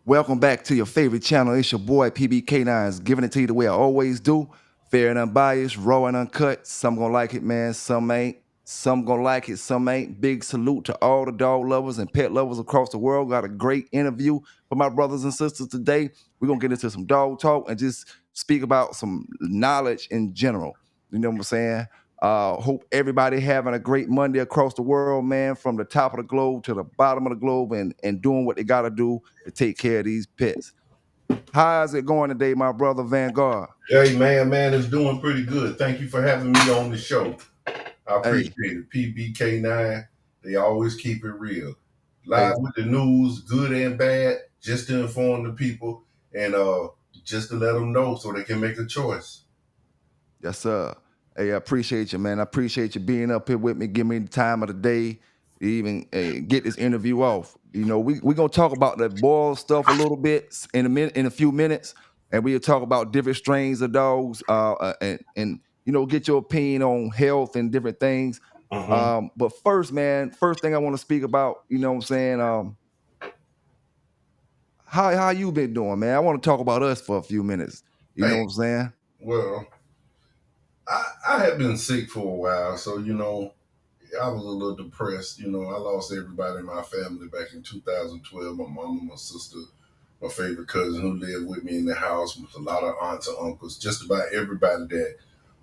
Welcome back to your favorite channel. It's your boy PBK9s, giving it to you the way I always do. Fair and unbiased, raw and uncut. Some gonna like it, man. Some ain't. Some gonna like it, some ain't. Big salute to all the dog lovers and pet lovers across the world. Got a great interview for my brothers and sisters today. We're gonna get into some dog talk and just speak about some knowledge in general. You know what I'm saying? Hope everybody having a great Monday across the world, man, from the top of the globe to the bottom of the globe and doing what they gotta do to take care of these pets. How's it going today, my brother Vanguard? Hey, man, it's doing pretty good. Thank you for having me on the show. I Hey, appreciate it. PBK9, they always keep it real. hey, Live with the news, good and bad, just to inform the people and just to let them know so they can make a choice. yes, sir. Hey, I appreciate you, man. I appreciate you being up here with me, giving me the time of the day to even get this interview off. You know, we're gonna talk about the Boyles stuff a little bit in a few minutes, and we'll talk about different strains of dogs, and you know, get your opinion on health and different things. Mm-hmm. But first, man, first thing I want to speak about, you know what I'm saying? How you been doing, man? I want to talk about us for a few minutes. You know Hey, what I'm saying? well, I had been sick for a while, so I was a little depressed. I lost everybody in my family back in 2012. My mom, my sister, my favorite cousin who lived with me in the house, with a lot of aunts and uncles, just about everybody that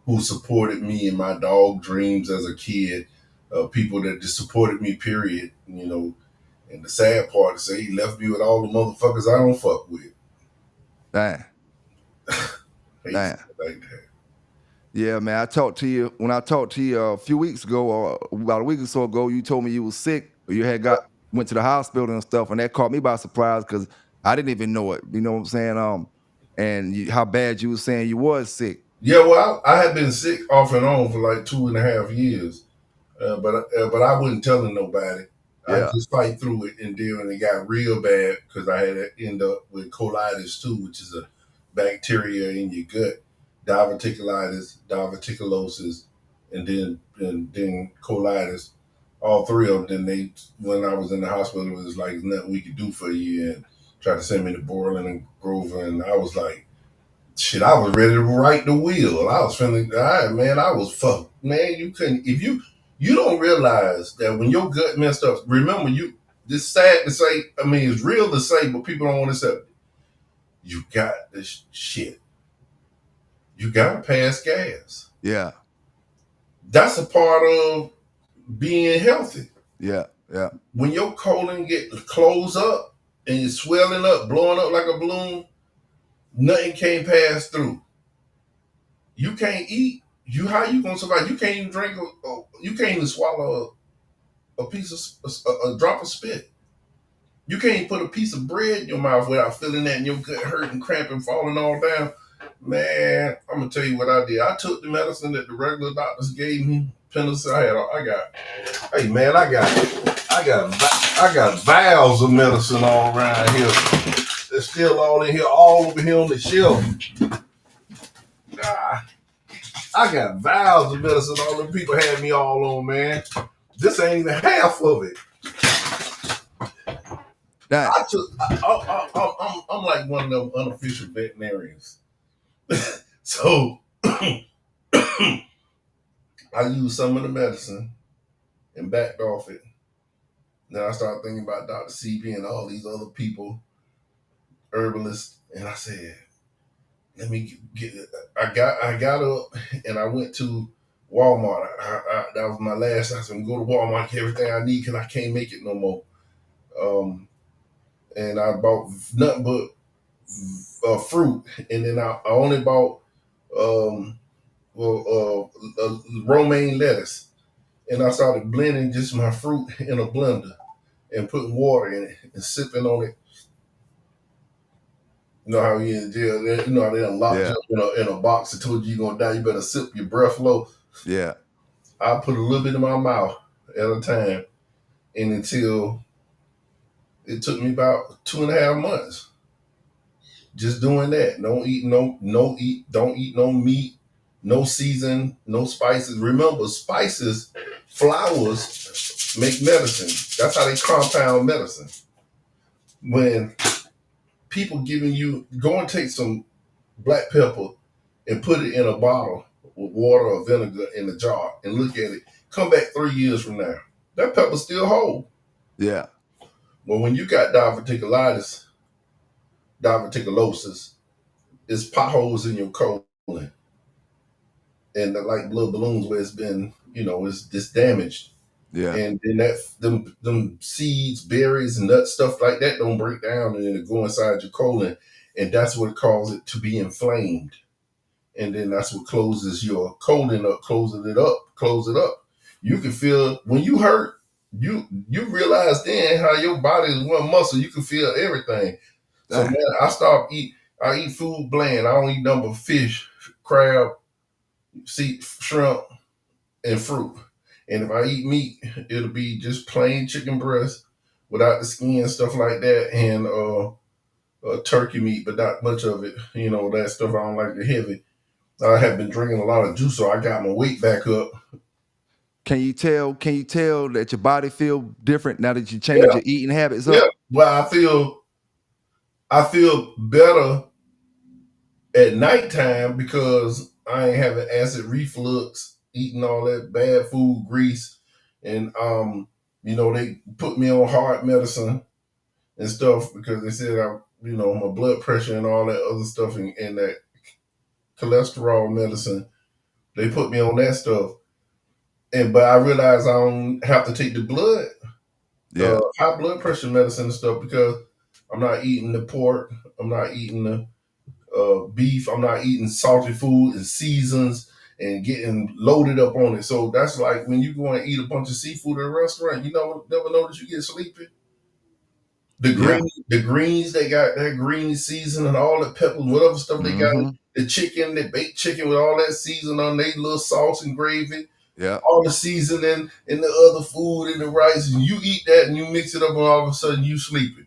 who supported me in my dog dreams as a kid, people that just supported me, period. And the sad part is that he left me with all the motherfuckers I don't fuck with. Damn, Hate damn. stuff like that. Yeah, man. I talked to you a few weeks ago, or about a week or so ago. You told me you was sick, or you had went to the hospital and stuff, and that caught me by surprise because I didn't even know it. You know what I'm saying? How bad you was saying you was sick. Yeah, well, I had been sick off and on for like 2.5 years, but I wasn't telling nobody. I Yeah, just fight through it, and then when it got real bad, because I had to end up with colitis too, which is a bacteria in your gut, diverticulitis, diverticulosis, and then colitis. All three of them. Then when I was in the hospital, it was like "There's nothing we could do for you," and tried to send me to Borland and Grover, and I was like, shit, I was ready to right the wheel. I was feeling, all right, man, I was fucked. Man, you couldn't, if you don't realize that when your gut messed up, remember, this sad to say, I mean, it's real to say, but people don't want to accept it. You got this shit. You got to pass gas. yeah, That's a part of being healthy. yeah, yeah, When your colon get closed up and you're swelling up, blowing up like a balloon, nothing can pass through. You can't eat. How you gonna survive? You can't even drink. You can't even swallow a piece of a drop of spit. You can't even put a piece of bread in your mouth without feeling that and your gut hurting, cramping, falling all down. Man, I'm gonna tell you what I did. I took the medicine that the regular doctors gave me. Penicillin. I got. Hey man, I got vials of medicine all around here. They're still all in here, all over here on the shelf. Ah, I got vials of medicine. All them people had me all on, man. This ain't even half of it. that, I'm like one of them unofficial veterinarians. So I used some of the medicine and backed off it. Then I started thinking about Dr. CB and all these other people, herbalists, and I said, let me get it. I got up and I went to Walmart. That was my last. I said, go to Walmart, get everything I need because I can't make it no more. And I bought nothing but fruit, and then I only bought um, romaine lettuce, and I started blending just my fruit in a blender and putting water in it and sipping on it. You know how you in jail? You know how they done locked yeah, you up in a box and told you you're gonna die. You better sip your breath low. yeah. I put a little bit in my mouth at a time, and until it took me about 2.5 months just doing that. Don't eat don't eat no meat, no season, no spices. Remember, spices, flowers make medicine. That's how they compound medicine. When people giving you go and take some black pepper and put it in a bottle with water or vinegar in a jar and look at it. Come back 3 years from now, that pepper's still whole. Yeah. Well, when you got diverticulosis, it's potholes in your colon, and like blood balloons where it's been, it's just damaged. Yeah. And then them seeds, berries, and nut stuff like that don't break down, and then it go inside your colon, and that's what causes it to be inflamed. And then that's what closes your colon up, close it up. You can feel when you hurt, you realize then how your body is one muscle. You can feel everything. So man, I eat food bland. I don't eat nothing but fish, crab, shrimp, and fruit. And if I eat meat, it'll be just plain chicken breast without the skin, stuff like that, and turkey meat, but not much of it. That stuff I don't like the heavy. I have been drinking a lot of juice, so I got my weight back up. Can you tell that your body feel different now that you change your eating habits up? Yeah. Well, I feel better at nighttime because I ain't having acid reflux, eating all that bad food, grease, and they put me on heart medicine and stuff because they said my blood pressure and all that other stuff and that cholesterol medicine. They put me on that stuff. But I realized I don't have to take the high blood pressure medicine and stuff because I'm not eating the pork. I'm not eating the beef. I'm not eating salty food and seasons and getting loaded up on it. So that's like when you go and eat a bunch of seafood at a restaurant, never know that you get sleepy. The greens, they got that green season and all the peppers, whatever stuff they got. The chicken, the baked chicken with all that season on they little sauce and gravy. Yeah. All the seasoning and the other food and the rice, and you eat that and you mix it up, and all of a sudden you sleeping.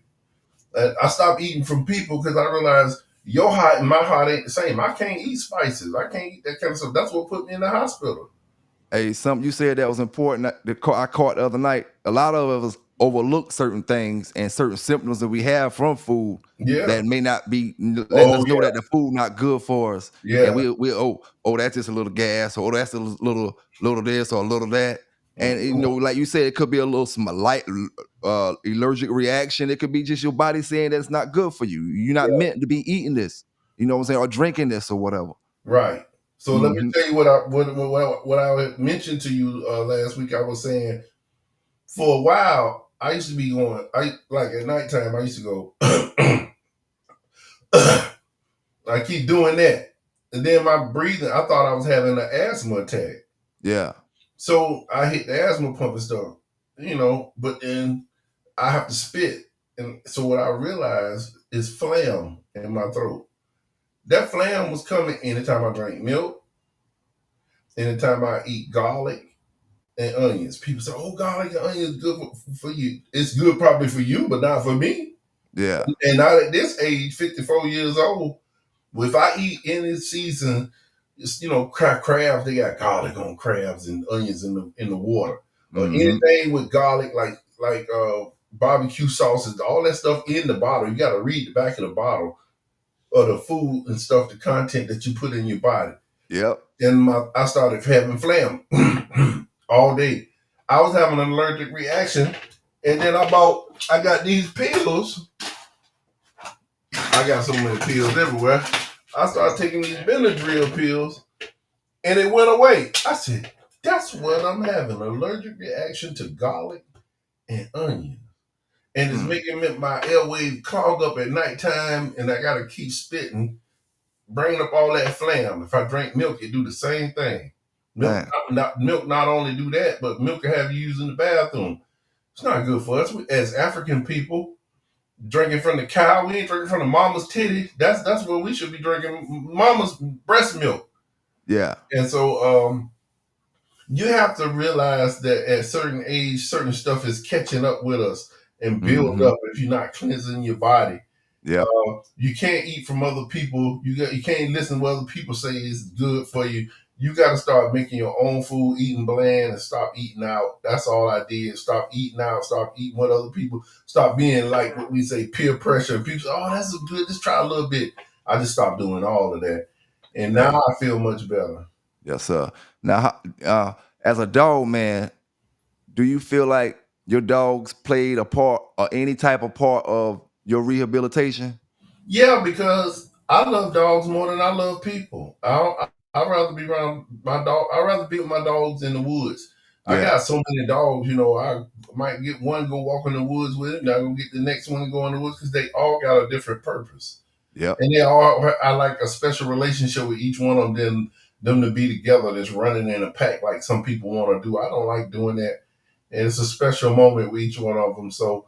And I stopped eating from people because I realized your heart and my heart ain't the same. I can't eat spices. I can't eat that kind of stuff. That's what put me in the hospital. Hey, something you said that was important that I caught the other night. A lot of us overlook certain things and certain symptoms that we have from food that may not be letting us know that the food not good for us. Yeah. And we that's just a little gas, or that's a little this or a little that. And like you said, it could be a little light allergic reaction. It could be just your body saying that it's not good for you. You're not meant to be eating this. You know what I'm saying, or drinking this or whatever. Right. So let me tell you what I mentioned to you last week. I was saying for a while I used to be going. Like at nighttime I used to go. I keep doing that, and then my breathing. I thought I was having an asthma attack. Yeah. So I hit the asthma pump and stuff, but then I have to spit. And so what I realized is phlegm in my throat. That phlegm was coming anytime I drank milk, anytime I eat garlic and onions. People say, oh, garlic and onions is good for you. It's good probably for you, but not for me. Yeah. And now at this age, 54 years old, if I eat any season, it's, crabs, they got garlic on crabs and onions in the water. Or anything with garlic, like barbecue sauces, all that stuff in the bottle. You got to read the back of the bottle of the food and stuff, the content that you put in your body. Yep. And I started having phlegm all day. I was having an allergic reaction, and then I got these pills. I got so many pills everywhere. I started taking these Benadryl pills, and it went away. I said, that's what I'm having, an allergic reaction to garlic and onion. And it's making my airway clog up at nighttime, and I got to keep spitting, bringing up all that phlegm. If I drink milk, it do the same thing. Milk not only do that, but milk can have you using the bathroom. It's not good for us as African people. Drinking from the cow, we ain't drinking from the mama's titty. That's what we should be drinking, mama's breast milk. Yeah. And so you have to realize that at a certain age, certain stuff is catching up with us and build up if you're not cleansing your body. Yeah. You can't eat from other people. You can't listen to what other people say is good for you. You got to start making your own food, eating bland, and stop eating out. That's all I did. Stop eating out. Stop eating what other people. Stop being like what we say peer pressure. People say, "Oh, that's good. Just try a little bit." I just stopped doing all of that, and now Hey, I feel much better. yes, sir. Now, as a dog man, do you feel like your dogs played a part or any type of part of your rehabilitation? Yeah, because I love dogs more than I love people. I'd rather be around my dog. I'd rather be with my dogs in the woods. I Yeah, got so many dogs, I might get one go walk in the woods with it, and I go get the next one to go in the woods because they all got a different purpose. yep, And they all I like a special relationship with each one of them to be together, that's running in a pack like some people want to do. I don't like doing that. And it's a special moment with each one of them. So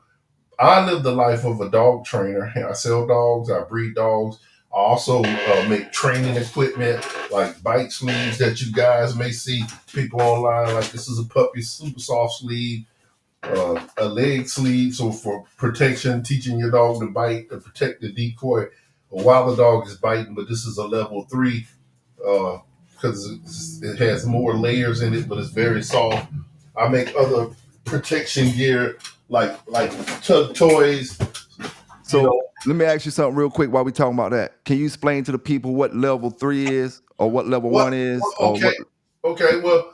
I live the life of a dog trainer. I sell dogs, I breed dogs. I also make training equipment like bite sleeves that you guys may see people online. Like this is a puppy super soft sleeve, a leg sleeve, so for protection, teaching your dog to bite to protect the decoy while the dog is biting. But this is a level 3 because it has more layers in it, but it's very soft. I make other protection gear like toys. You So know let me ask you something real quick while we talking about that. Can you explain to the people what level 3 is, or what level what? 1 is, or Okay, what? okay. Well,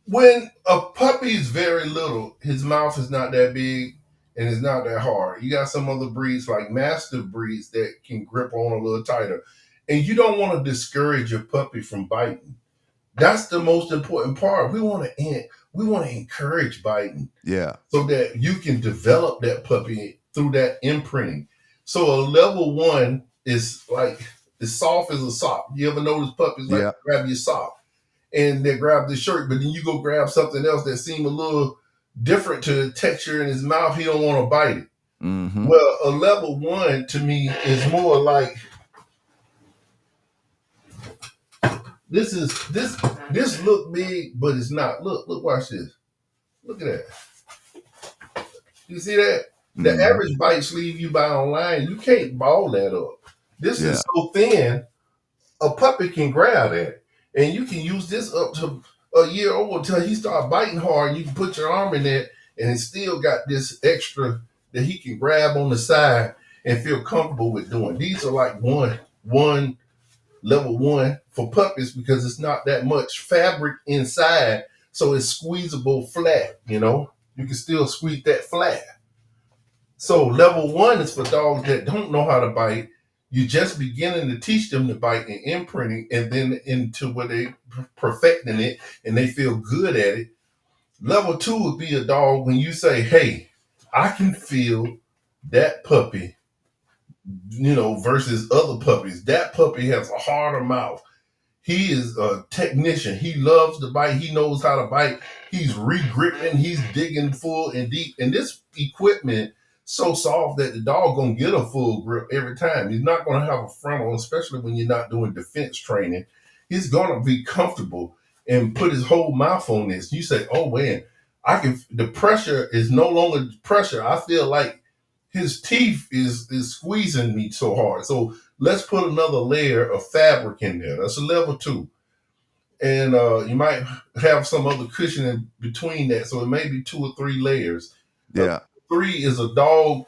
when a puppy is very little, his mouth is not that big and it's not that hard. You got some other breeds like mastiff breeds that can grip on a little tighter, and you don't want to discourage your puppy from biting. That's the most important part. We want to encourage biting Yeah, so that you can develop that puppy through that imprinting. So a level 1 is like as soft as a sock. You ever notice puppies like yeah, to grab your sock and they grab the shirt, but then you go grab something else that seems a little different to the texture in his mouth. He don't want to bite it. mm-hmm, Well, a level 1 to me is more like this look big, but it's not. Look, watch this. Look at that. You see that? The mm-hmm, average bite sleeve you buy online, you can't ball that up. This is yeah, so thin, a puppy can grab that. And you can use this up to a year old until he start biting hard. You can put your arm in there and it still got this extra that he can grab on the side and feel comfortable with doing. These are like one level 1 for puppies because it's not that much fabric inside, so it's squeezable flat. You can still squeeze that flat. So level 1 is for dogs that don't know how to bite. You're just beginning to teach them to bite and imprinting, and then into where they perfecting it and they feel good at it. Level 2 would be a dog when you say, "Hey, I can feel that puppy," versus other puppies. That puppy has a harder mouth. He is a technician. He loves to bite. He knows how to bite. He's re-gripping. He's digging full and deep. And this equipment so soft that the dog gonna get a full grip every time. He's not gonna have a frontal, especially when you're not doing defense training. He's gonna be comfortable and put his whole mouth on this. You say, "Oh man, I can." The pressure is no longer pressure. I feel like his teeth is squeezing me so hard. So let's put another layer of fabric in there. That's a level 2. And you might have some other cushion in between that. So it may be 2 or 3 layers. yeah, 3 is a dog.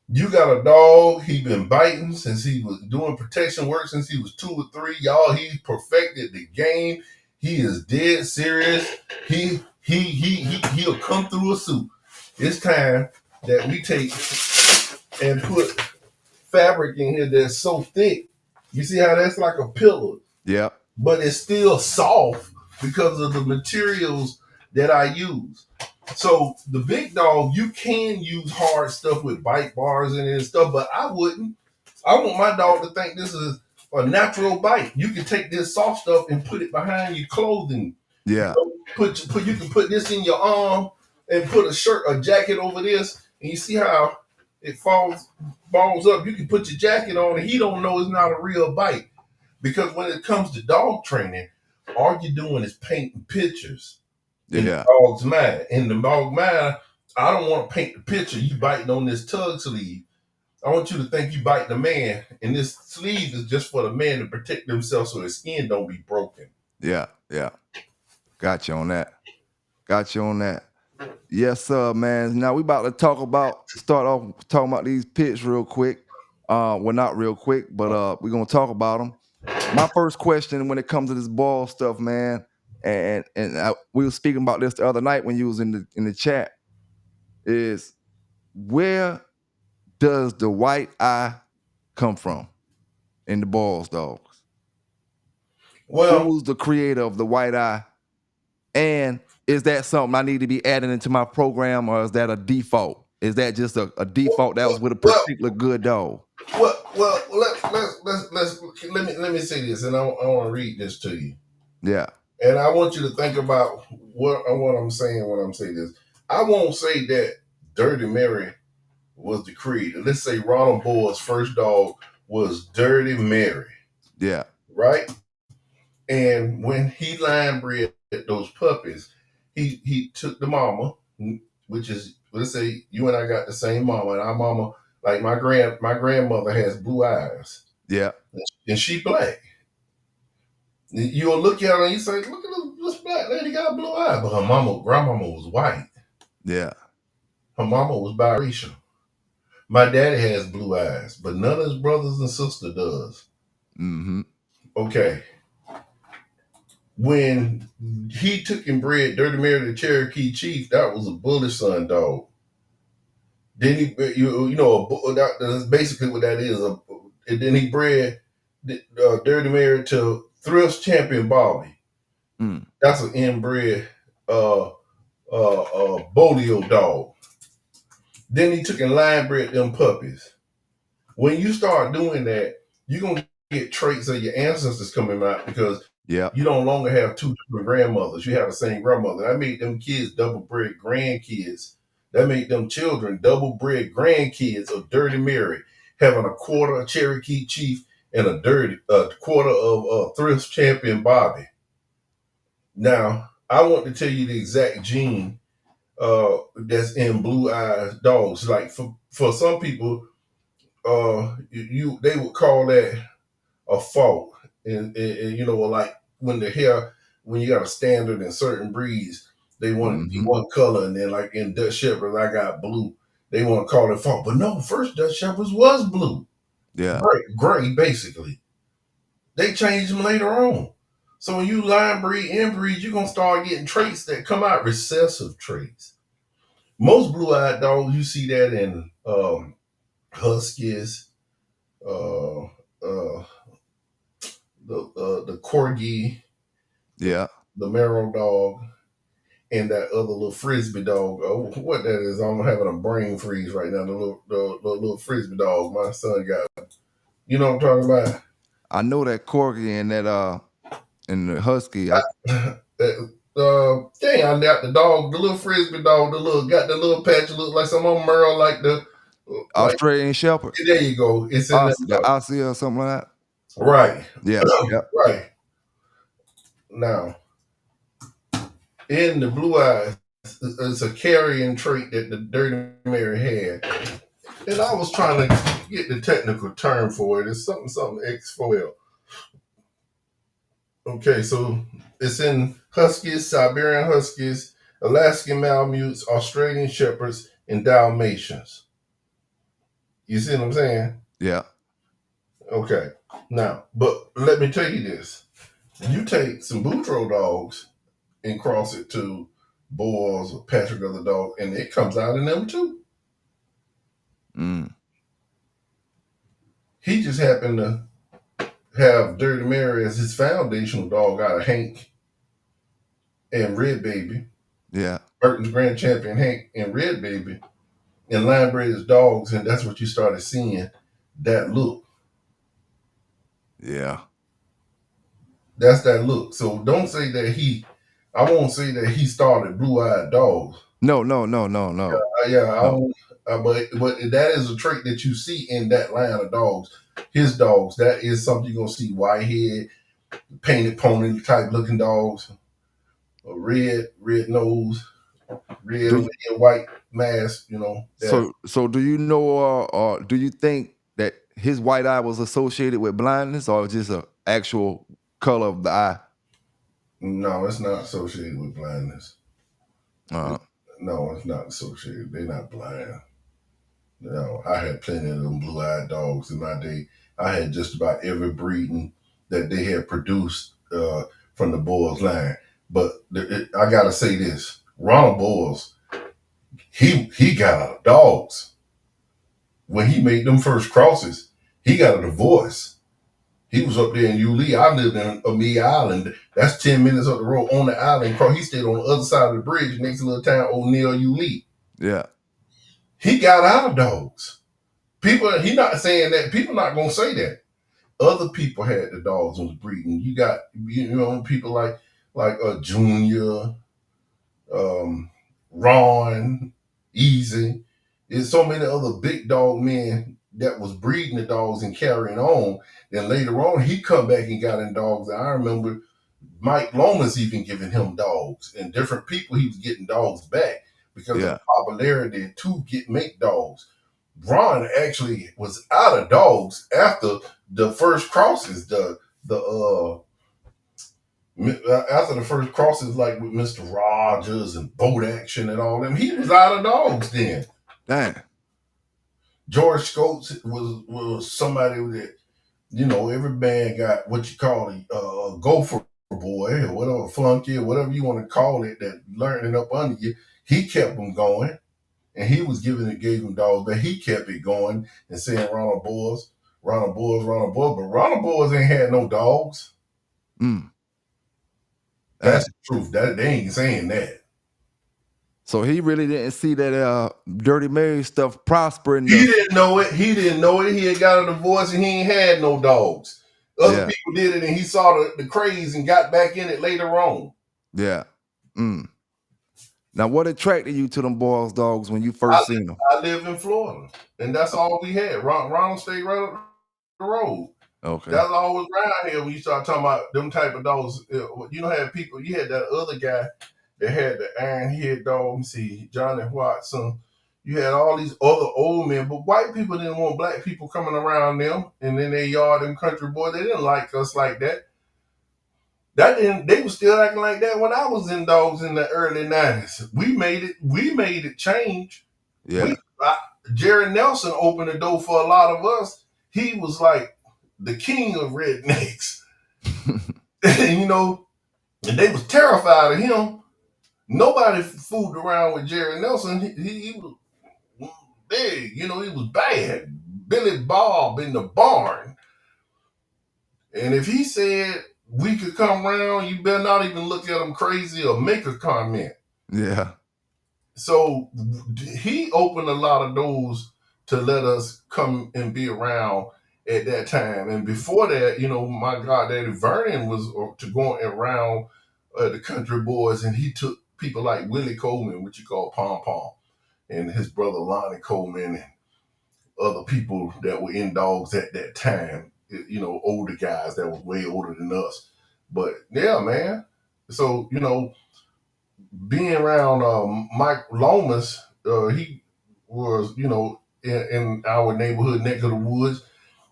You got a dog, he been biting since he was doing protection work since he was 2 or 3. Y'all, he perfected the game. He is dead serious. He'll come through a suit. It's time that we take and put fabric in here that's so thick. You see how that's like a pillow, yeah, but it's still soft because of the materials that I use. So the big dog, you can use hard stuff with bite bars in it and stuff, but I wouldn't. I want my dog to think this is a natural bite. You can take this soft stuff and put it behind your clothing. yeah, You can put this in your arm and put a jacket over this, and you see how it balls up. You can put your jacket on, and he don't know it's not a real bite. Because when it comes to dog training, all you're doing is painting pictures in the yeah, dog's mind. In the dog mind, I don't want to paint the picture. You biting on this tug sleeve. I want you to think you biting the man, and this sleeve is just for the man to protect himself so his skin don't be broken. Yeah, yeah. Got you on that. Got you on that. Yes, sir, man. Now we about to start off talking about these pits real quick. Well, not real quick, but we're gonna talk about them. My first question when it comes to this ball stuff, man, we were speaking about this the other night when you was in the chat, is where does the white eye come from in the balls, dogs? Well, Who's the creator of the white eye? And is that something I need to be adding into my program, or is that a default? Is that just a default that was with a well, particular good dog? well. Let me say this, and I want to read this to you, Yeah, and I want you to think about what I'm saying when I'm saying this. I won't say that Dirty Mary was the creator. Let's say Ronald Boyle's first dog was Dirty Mary, yeah, right? And when he line bred those puppies, he took the mama, which is, let's say you and I got the same mama, and our mama, like my grandmother has blue eyes, yeah, and she black. You'll look at her and you say, look at this black lady got blue eyes, but grandmama was white. yeah. Her mama was biracial. My daddy has blue eyes, but none of his brothers and sister does. Mm-hmm. Okay. When he took and bred Dirty Mary the Cherokee Chief, that was a bullish son dog. Then that's basically what that is. And then he bred Dirty Mary to Thrift's Champion Bobby. Mm. That's an inbred Bolio dog. Then he took and line bred them puppies. When you start doing that, you're gonna get traits of your ancestors coming out because Yeah. you no longer have two different grandmothers. You have the same grandmother. That made them kids double bred grandkids. That made them children double bred grandkids of Dirty Mary, having a quarter of Cherokee Chief and a quarter of Thrift Champion Bobby. Now, I want to tell you the exact gene that's in blue eyes dogs. Like for some people, they would call that a fault, and like when you got a standard in certain breeds, they want it to be Mm-hmm. one color, and then like in Dutch Shepherds, I got blue. They want to call it fault, but no, first Dutch Shepherds was blue, Yeah. gray basically. They changed them later on. So when you line breed, inbreed, you're gonna start getting traits that come out recessive traits. Most blue-eyed dogs, you see that in huskies, uh, uh, the corgi, the Yeah. the marrow dog, and that other little frisbee dog. What that is, I'm having a brain freeze right now. The little frisbee dog my son got. You know what I'm talking about? I know that corgi and the husky. Dang, I got the dog, the little frisbee dog, got the little patch, look like some of them Merle, like Australian Shepherd. there you go. It's in The the Ossia or something like that. right, Yeah. Yeah. right now in the blue eyes. It's a carrying trait that the Dirty Mary had. And I was trying to get the technical term for it. It's something X4L. Okay, so it's in Huskies, Siberian Huskies, Alaskan Malamutes, Australian Shepherds, and Dalmatians. You see what I'm saying? Yeah. Okay. Now, but let me tell you this. You take some Boudreaux dogs and cross it to Boyles or Patrick other dog, and it comes out in them too. Mm. He just happened to have Dirty Mary as his foundational dog out of Hank and Red Baby. Yeah. Burton's grand champion Hank and Red Baby, and line bred his dogs, and that's what you started seeing, that look. Yeah. That's that look. So don't say that I won't say that he started blue eyed dogs. No. No. No. No. No. Yeah, I No. won't. But that is a trait that you see in that line of dogs. His dogs, that is something you're gonna see. White head, painted pony type looking dogs, a red nose, red Do over you, here, white mask. That so do you know or do you think that his white eye was associated with blindness or just a actual color of the eye? No, it's not associated with blindness. Uh, No, it's not associated. They're not blind. No, I had plenty of them blue-eyed dogs in my day. I had just about every breeding that they had produced from the Boyles line. But I gotta say this: Ronald Boyles, he got out of dogs when he made them first crosses. He got a divorce. He was up there in Yulee. I lived in Amelia Island. That's 10 minutes up the road on the island. He stayed on the other side of the bridge next to the little town old Nero Yulee. yeah. He got out of dogs. People, he not saying that. People not gonna say that. Other people had the dogs and was breeding. You got people like Junior, Ron, Easy. There's so many other big dog men that was breeding the dogs and carrying on. Then later on, he come back and got in dogs. I remember Mike Lomas even giving him dogs, and different people he was getting dogs back because of the popularity to make dogs. Ron actually was out of dogs after the first crosses. After the first crosses, like with Mr. Rogers and Boat Action and all them, he was out of dogs then. Dang. George Scotes was somebody that, every band got what you call a gopher boy or whatever, flunky or whatever you want to call it, that learning up under you. He kept them going, and he was gave them dogs, but he kept it going and saying Ronald Boyles. But Ronald Boyles ain't had no dogs. That's the truth. That they ain't saying that. So he really didn't see that Dirty Mary stuff prospering. He didn't know it. He had got a divorce and he ain't had no dogs. Other people did it, and he saw the craze and got back in it later on. Yeah. Now, what attracted you to them Boyles dogs when you first seen them? I live in Florida, and that's all we had. Ronald stayed right up the road. Okay. That's all was around here when you start talking about them type of dogs. Had people. You had that other guy that had the iron head dog. Let me see, Johnny Watson. You had all these other old men, but white people didn't want black people coming around them, and then they yard them country boys. They didn't like us like that. They were still acting like that when I was in dogs in the early 90s. We made it change. Yeah. Jerry Nelson opened the door for a lot of us. He was like the king of rednecks. And they was terrified of him. Nobody fooled around with Jerry Nelson. He was big, he was bad. Billy Bob in the barn. And if he said we could come around, you better not even look at him crazy or make a comment. Yeah. So he opened a lot of doors to let us come and be around at that time. And before that, my goddaddy Vernon was to going around the country boys, and he took people like Willie Coleman, which you call Pom Pom, and his brother Lonnie Coleman, and other people that were in dogs at that time, older guys that were way older than us. But yeah, man. So, being around Mike Lomas, he was, in our neighborhood neck of the woods.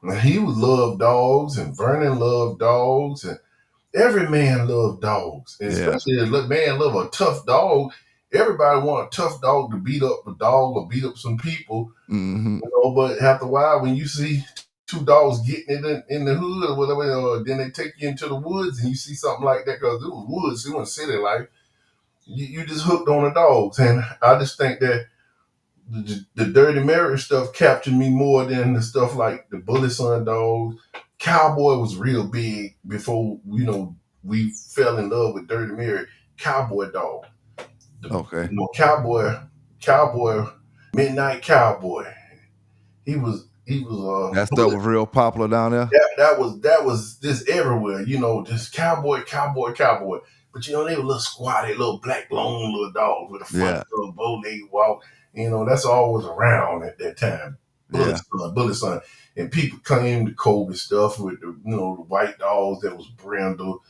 And he would love dogs, and Vernon loved dogs, and every man loved dogs. And especially if a man love a tough dog. Everybody want a tough dog to beat up a dog or beat up some people. Mm-hmm. But after a while, when you see two dogs getting it in the hood or whatever, then they take you into the woods and you see something like that, because it was woods, it wasn't city life. You just hooked on the dogs. And I just think that the Dirty Mary stuff captured me more than the stuff like the Bully Son dogs. Cowboy was real big before, we fell in love with Dirty Mary. Cowboy dog. Okay. Cowboy, Midnight Cowboy. He was that stuff was real popular down there. That was just everywhere, just cowboy. But they were little squatty, little black long little dogs with a front little bow-legged walk. That's always around at that time. Bully Son. And people came to Kobe stuff with the white dogs that was Brindle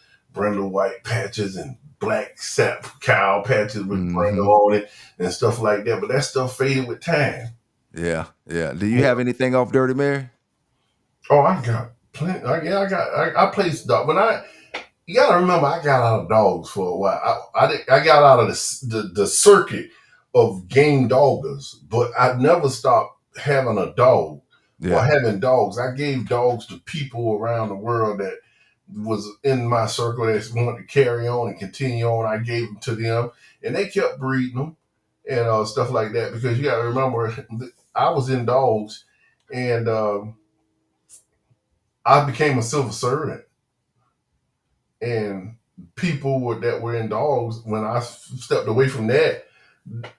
white patches and black sap cow patches with Brindle on it and stuff like that. But that stuff faded with time. Yeah. Do you have anything off Dirty Mary? Oh, I got plenty. I placed dog. you gotta remember, I got out of dogs for a while. I got out of the circuit of game doggers, but I never stopped having a dog or Yeah. having dogs. I gave dogs to people around the world that was in my circle that wanted to carry on and continue on. I gave them to them, and they kept breeding them and stuff like that. Because you got to remember, I was in dogs, and I became a civil servant, and that were in dogs, when I stepped away from that,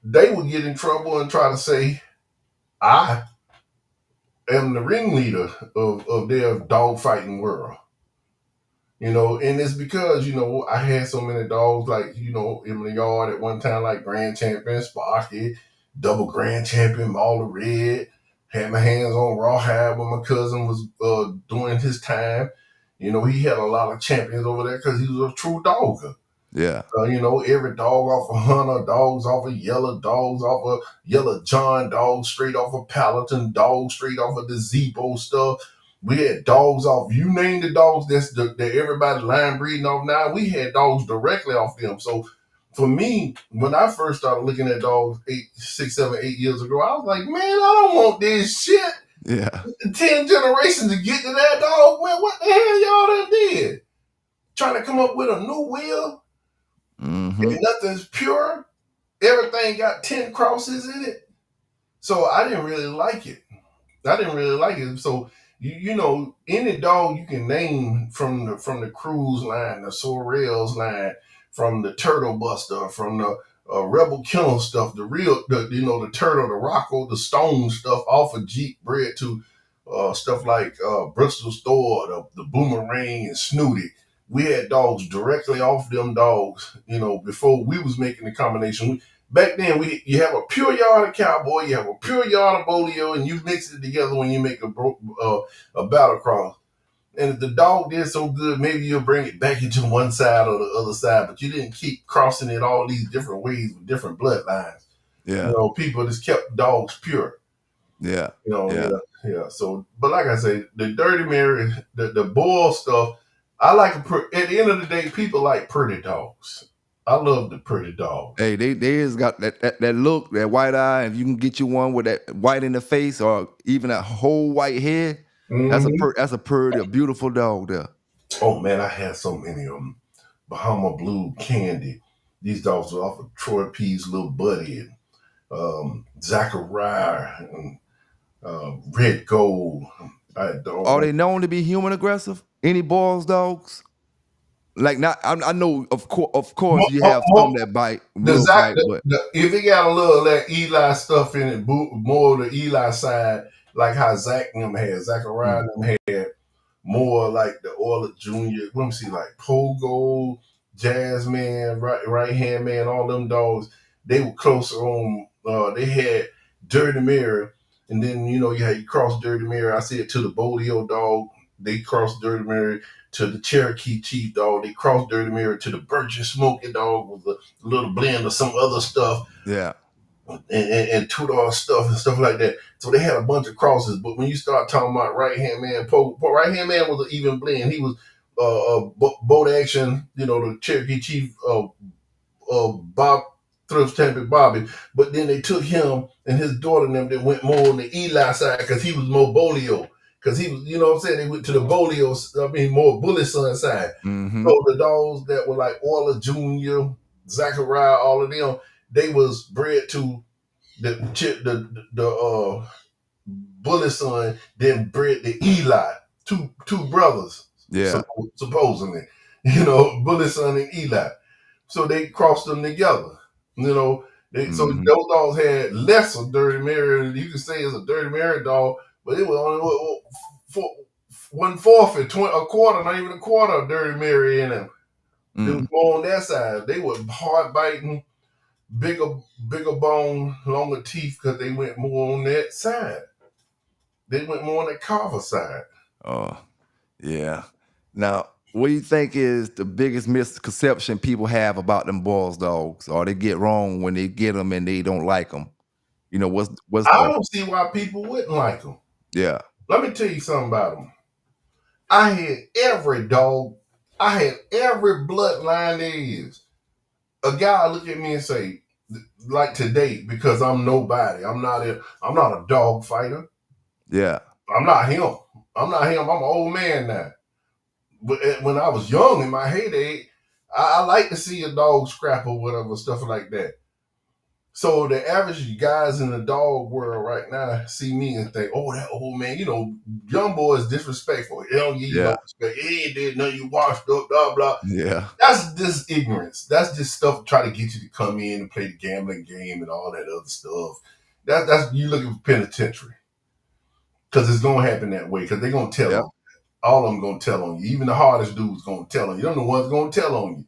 they would get in trouble and try to say I am the ringleader of their dog fighting world. And it's because, I had so many dogs, like, in the yard at one time, like Grand Champion, Sparky, double Grand Champion, Mauler Red, had my hands on Rawhide when my cousin was doing his time. He had a lot of champions over there because he was a true dogger. Yeah. Every dog off of Hunter, dogs off of Yellow, dogs off of Yellow John, dogs straight off of Palatine, dogs straight off of the Zebo stuff. We had dogs off, you name the dogs that everybody line breeding off now, we had dogs directly off them. So for me, when I first started looking at dogs 6, 7, 8 years ago, I was like, man, I don't want this shit. Yeah. 10 generations to get to that dog. Man, what the hell y'all done did? Trying to come up with a new wheel? Mm-hmm. And nothing's pure. Everything got 10 crosses in it. So I didn't really like it. So any dog you can name from the Cruise line, the Sorrells line, from the Turtle Buster, from the Rebel Kennel stuff, the Turtle, the Rocco, the Stone stuff off of Jeep bred to stuff like Bristol Store, the Boomerang and Snooty. We had dogs directly off them dogs, before we was making the combination. Back then, you have a pure yard of cowboy, you have a pure yard of bolio, and you mix it together when you make a battle cross. And if the dog did so good, maybe you'll bring it back into one side or the other side, but you didn't keep crossing it all these different ways with different bloodlines. Yeah. People just kept dogs pure. Yeah. Yeah. So, but like I say, the Dirty Mary, the Boyles stuff, I like. At the end of the day, people like pretty dogs. I love the pretty dogs. Hey, they just got that look, that white eye. If you can get you one with that white in the face or even a whole white head, Mm-hmm. that's a pretty, a beautiful dog there. Oh man, I had so many of them. Bahama Blue, Candy. These dogs were off of Troy P's little buddy, and Zachariah, and Red Gold. Are they known to be human aggressive? Any Boyles dogs? Like not, I know of course you have some that bite, will bite, but If it got a little of that Eli stuff in it, more of the Eli side, like how Zach and them had, Zachariah and them had more like the Oiler Junior. Let me see, like Pogo, Jazzman, right hand man, all them dogs. They were closer on. They had Dirty Mirror, and then you had you cross Dirty Mirror. I see it to the Bolio dog. They crossed Dirty Mirror to the Cherokee Chief dog. They crossed Dirty Mirror to the Burgess Smoky dog with a little blend of some other stuff. yeah. And two-door stuff and stuff like that. So they had a bunch of crosses. But when you start talking about right-hand man, right-hand man was an even blend. He was boat action, the Cherokee Chief, Bob Thrift Champion Bobby. But then they took him and his daughter and them that went more on the Eli side because he was more bolio. Because he was, what I'm saying, they went to the bolio, more bully son side. Mm-hmm. So the dogs that were like Oiler Jr., Zachariah, all of them, they was bred to the bully son, then bred the Eli, two brothers, Yeah. supposedly, bully son and Eli. So they crossed them together. So Mm-hmm. those dogs had less of Dirty Mary. You could say it's a Dirty Mary dog, but it was only 1/4, a quarter, not even a quarter of Dirty Mary in them. It was more on that side. They were hard biting, bigger bone, longer teeth because they went more on that side. They went more on the Carver side. Oh, yeah. Now, what do you think is the biggest misconception people have about them Boyles dogs, or they get wrong when they get them and they don't like them? What's I the don't see why people wouldn't like them. yeah. Let me tell you something about them. I had every dog I had every bloodline there is. A guy look at me and say, like today, because I'm nobody. I'm not a dog fighter. Yeah. I'm not him. I'm not him. I'm an old man now. But when I was young in my heyday, I like to see a dog scrap or whatever, stuff like that. So the average guys in the dog world right now see me and think, "Oh, that old man, young boy is disrespectful. He don't give you Yeah. no respect. He ain't did nothing. You washed up, blah blah." Yeah. That's just ignorance. That's just stuff to try to get you to come in and play the gambling game and all that other stuff. That's you looking for penitentiary because it's gonna happen that way because they're gonna tell Yep. on you. All of them gonna tell on you. Even the hardest dudes gonna tell on you. Them the ones gonna tell on you.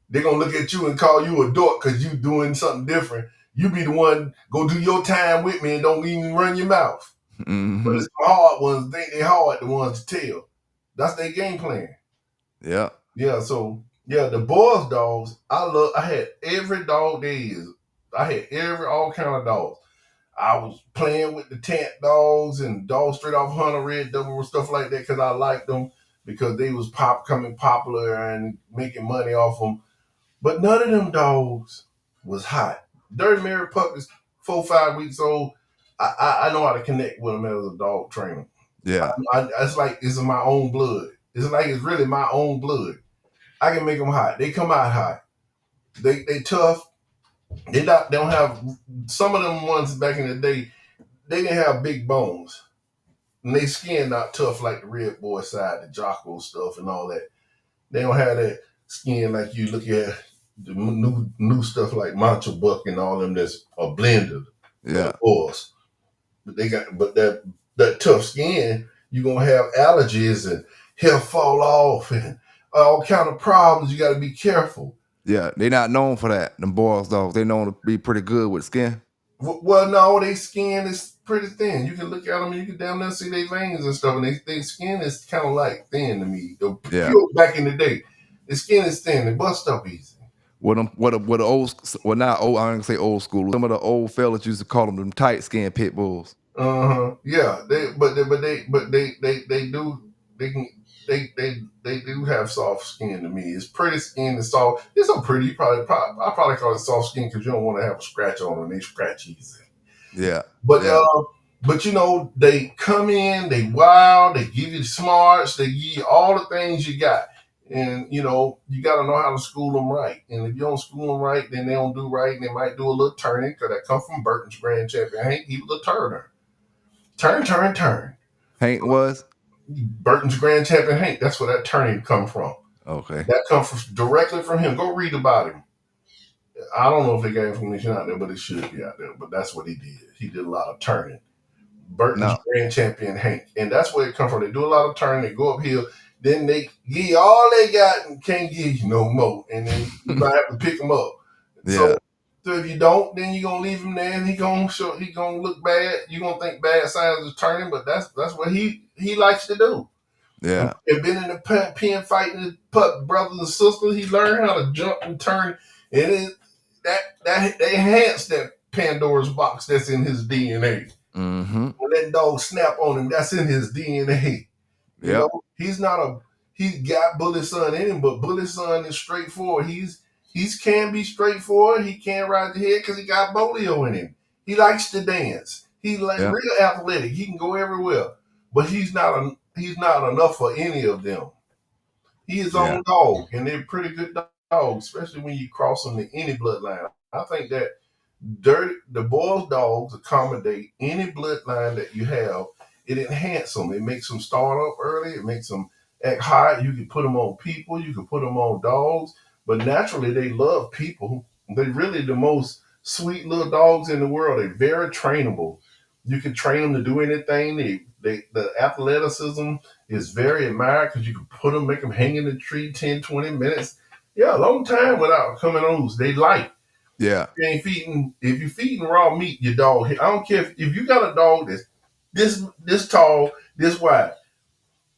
They're gonna look at you and call you a dork because you doing something different. You be the one go do your time with me and don't even run your mouth. But Mm-hmm. it's the hard ones, think they hard, the ones to tell. That's their game plan. Yeah. Yeah, so yeah, the Boyles dogs, I had every dog there is. I had all kind of dogs. I was playing with the tent dogs and dogs straight off Hunter Red Double and stuff like that because I liked them because they was coming popular and making money off them. But none of them dogs was hot. Dirty Mary Pup is 4 5 weeks old. I know how to connect with them as a dog trainer. Yeah. It's like it's in my own blood. It's like it's really my own blood. I can make them hot. They come out hot. They tough. They don't have some of them ones back in the day. They didn't have big bones. And they skin not tough like the Red Boy side, the Jocko stuff and all that. They don't have that skin like you look at the new stuff like Macho Buck and all them that's a blender of the Yeah. Boyles. But they got that tough skin, you're gonna have allergies and hair fall off and all kind of problems. You gotta be careful. Yeah. They not known for that. Them Boyles dogs. They known to be pretty good with skin. Well, no, their skin is pretty thin. You can look at them and you can damn near see their veins and stuff, and their skin is kind of like thin to me. Yeah. Pure back in the day, the skin is thin. They bust up easy. What the not old, I don't say old school. Some of the old fellas used to call them tight skin pit bulls. Yeah. They do they can they do have soft skin to me. It's pretty skin and soft. It's so pretty. I probably call it soft skin because you don't want to have a scratch on them. They scratch easy. Yeah. But Yeah. they come in, they wild, they give you the smarts, they give you all the things you got. And you got to know how to school them right. And if you don't school them right, then they don't do right, and they might do a little turning because that come from Burton's grand champion Hank. He was a turner. Turn, turn, turn. Hank was? Burton's grand champion Hank. That's where that turning come from. Okay. That comes directly from him. Go read about him. I don't know if they got information out there, but it should be out there. But that's what he did. He did a lot of turning. Burton's No. grand champion Hank. And that's where it comes from. They do a lot of turning, they go uphill, then they give you all they got and can't give you no more. And then you might have to pick them up. Yeah. So if you don't, then you're gonna leave him there and he gonna look bad. You're gonna think bad signs of turning, but that's what he likes to do. Yeah. And been in the pen fighting his pup brothers and sisters. He learned how to jump and turn. And they enhance that Pandora's box that's in his DNA. Mm-hmm. When that dog snap on him, that's in his DNA. Yep. He's got Bully Son in him, but Bully Son is straightforward. He's can be straightforward. He can't ride the head because he got polio in him. He likes to dance. He's like Yeah. real athletic. He can go everywhere, but he's not enough for any of them. He is Yeah. own dog, and they're pretty good dogs, especially when you cross them to any bloodline. I think that the Boyles dogs accommodate any bloodline that you have. It enhances them. It makes them start up early. It makes them act high. You can put them on people. You can put them on dogs. But naturally, they love people. They're really the most sweet little dogs in the world. They're very trainable. You can train them to do anything. The athleticism is very admired because you can put them, make them hang in the tree 10, 20 minutes. Yeah, a long time without coming loose. They light. Yeah. If you're feeding raw meat, your dog, I don't care if you got a dog that's this tall, this wide.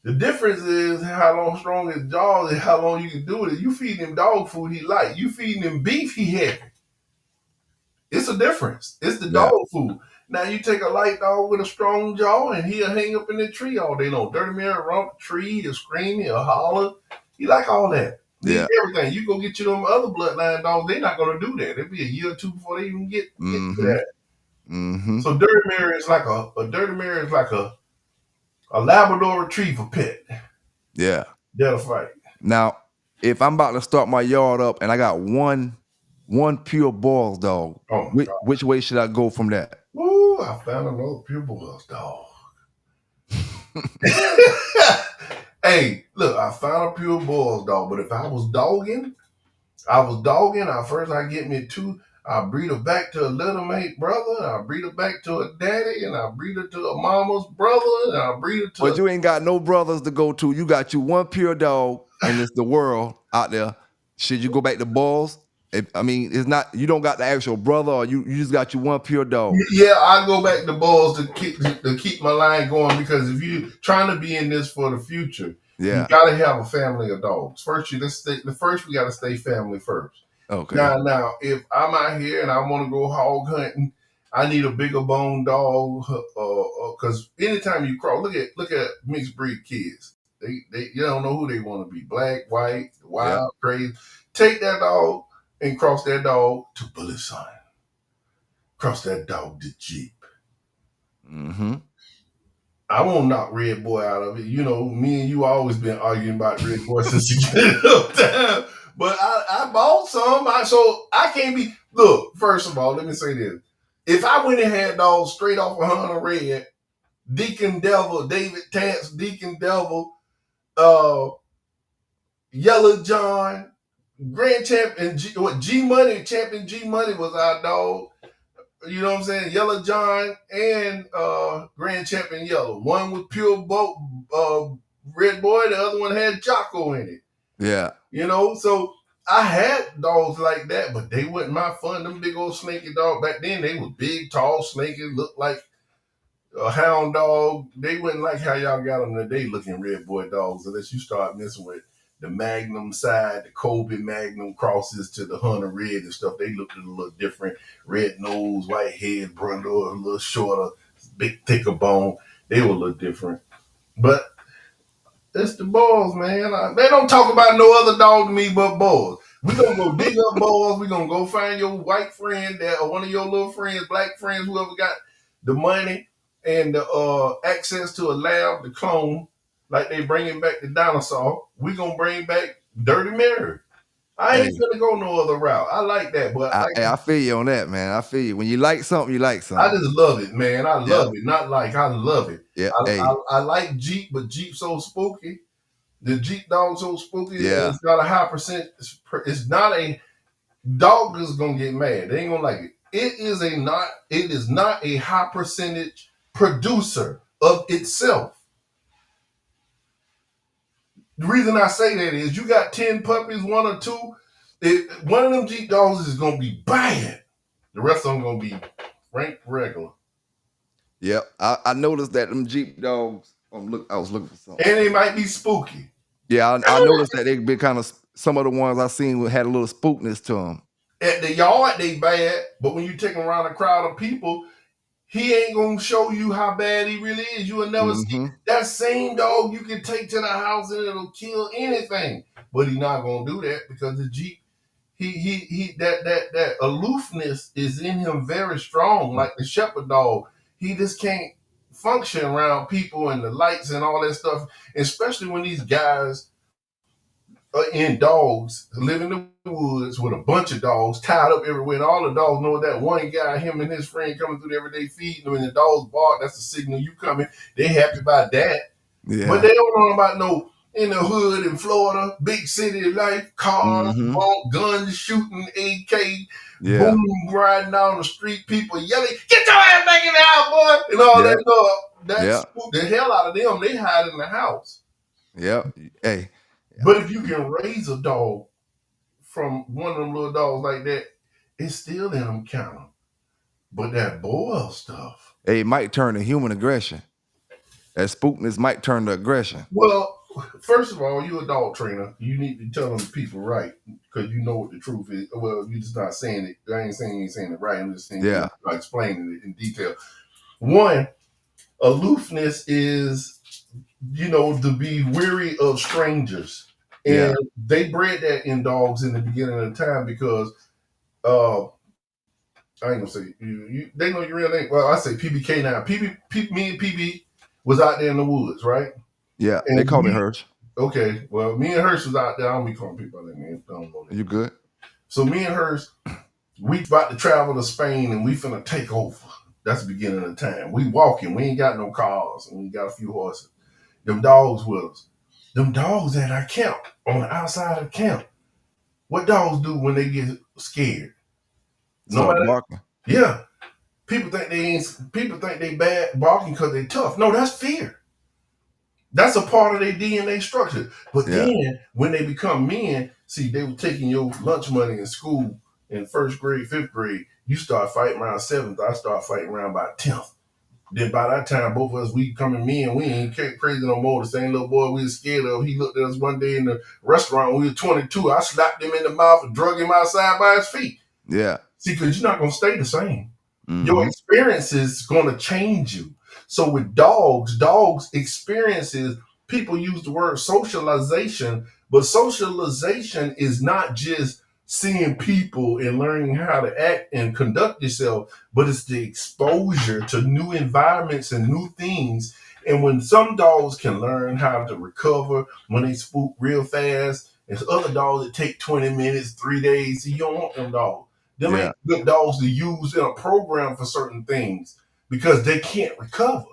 The difference is how long strong his jaws and how long you can do it. If you feed him dog food, he light. You feeding him beef, he heavy. It's a difference. It's the Yeah. dog food. Now you take a light dog with a strong jaw and he'll hang up in the tree all day long. Dirty Mary romp tree, he'll scream, he'll holler. He like all that. Yeah. Everything. You go get you them other bloodline dogs, they're not gonna do that. It'll be a year or two before they even get to that. So Dirty Mary is like a Labrador Retriever pet. Yeah. That'll fight. Now, if I'm about to start my yard up and I got one pure Boyles dog, which way should I go from that? Ooh, I found another pure Boyles dog. Hey, look, I found a pure Boyles dog, but if I was dogging, I get me two. I breed her back to a little mate brother, I breed her back to a daddy, and I breed her to a mama's brother, and I breed her to. But you ain't got no brothers to go to. You got you one pure dog, and it's the world out there. Should you go back to Boyles? It's not. You don't got the actual brother, or you just got you one pure dog. Yeah, I go back to Boyles to keep my line going, because if you trying to be in this for the future, you gotta have a family of dogs. First, we gotta stay family first. Okay. Now, if I'm out here and I want to go hog hunting, I need a bigger bone dog. Because anytime you cross, look at mixed breed kids. They you don't know who they want to be. Black, white, wild, crazy. Take that dog and cross that dog to bullet sign. Cross that dog to Jeep. I won't knock Red Boy out of it. You know, me and you always been arguing about Red Boy since the beginning of time. But I bought some. So I can't be. Look, first of all, let me say this. If I went and had dogs straight off of Hunter Red, Deacon Devil, David Tance, Deacon Devil, Yellow John, Grand Champion, G Money, Champion G Money was our dog. You know what I'm saying? Yellow John and Grand Champion Yellow. One was pure Red Boy, the other one had Jocko in it. Yeah. You know, so I had dogs like that, but they wasn't my fun. Them big old slinky dogs back then, they was big, tall, slinky, looked like a hound dog. They wasn't like how y'all got them today looking Red Boy dogs, unless you start messing with the Magnum side, the Kobe Magnum crosses to the Hunter Red and stuff. They looked a little different. Red nose, white head, brundle, a little shorter, big, thicker bone. They were a little different. But it's the Boyles, man. They don't talk about no other dog to me but Boyles. We're going to go dig up Boyles. We're going to go find your white friend or one of your little friends, black friends, whoever got the money and the access to a lab to clone, like they bringing back the dinosaur. We're going to bring back Dirty Mary. I ain't gonna go no other route. I like that, but I feel you on that, man. I feel you. When you like something, you like something. I just love it, man. I love it. Not like I love it. Yeah. I like Jeep, but Jeep so spooky. The Jeep dog so spooky. Yeah. It's got a high percent. It's not a dog is gonna get mad. They ain't gonna like it. It is not a high percentage producer of itself. The reason I say that is you got 10 puppies, one or two. One of them Jeep dogs is gonna be bad. The rest of them gonna be rank regular. Yep, I noticed that them Jeep dogs. I was looking for something, and they might be spooky. Yeah, I noticed that they've been kind of. Some of the ones I seen had a little spookness to them. At the yard, they bad, but when you take them around a crowd of people, he ain't gonna show you how bad he really is. You will never see that same dog you can take to the house and it'll kill anything. But he's not gonna do that because the Jeep, that aloofness is in him very strong, like the shepherd dog. He just can't function around people and the lights and all that stuff, especially when these guys are in dogs, live in the woods with a bunch of dogs tied up everywhere, and all the dogs know that one guy, him and his friend coming through every day feeding them, and the dogs bark, that's the signal you coming. They happy about that. Yeah. But they don't know about no in the hood in Florida, big city life, cars, guns shooting, AK, boom, riding down the street, people yelling, "Get your ass back in the house, boy!" and all that stuff. That spooked the hell out of them. They hide in the house. Yeah. Hey. But if you can raise a dog from one of them little dogs like that, it's still in them counter. But that Boyles stuff. Hey, it might turn to human aggression. That spookness might turn to aggression. Well, first of all, you're a dog trainer. You need to tell them people right because you know what the truth is. Well, you're just not saying it. I ain't saying you ain't saying it right. I'm just saying you're not explaining it in detail. One, aloofness is, to be weary of strangers. And they bred that in dogs in the beginning of the time because I ain't gonna say they know your real name. Well, I say PBK9. Me and PB was out there in the woods, right? Yeah, they And call me Hirsch. okay, well, me and Hirsch was out there. I don't be calling people that name. I don't know that. You good? So me and Hirsch, we about to travel to Spain and we finna take over. That's the beginning of the time. We walking. We ain't got no cars. And we got a few horses. Them dogs with us. Them dogs at our camp, on the outside of the camp. What dogs do when they get scared? Start Nobody. barking. Yeah. People think they bad barking because they tough. No, that's fear. That's a part of their DNA structure. But then when they become men, see, they were taking your lunch money in school in first grade, fifth grade. You start fighting around seventh. I start fighting around by 10th. Then by that time, both of us, we becoming men. We ain't crazy no more. The same little boy we was scared of. He looked at us one day in the restaurant when we were 22. I slapped him in the mouth and drug him outside by his feet. Yeah. See, because you're not going to stay the same. Your experience is going to change you. So with dogs experiences, people use the word socialization, but socialization is not just seeing people and learning how to act and conduct yourself, but it's the exposure to new environments and new things. And when some dogs can learn how to recover when they spook real fast, there's other dogs that take 20 minutes, 3 days. So you don't want them dogs. Them ain't good dogs to use in a program for certain things because they can't recover.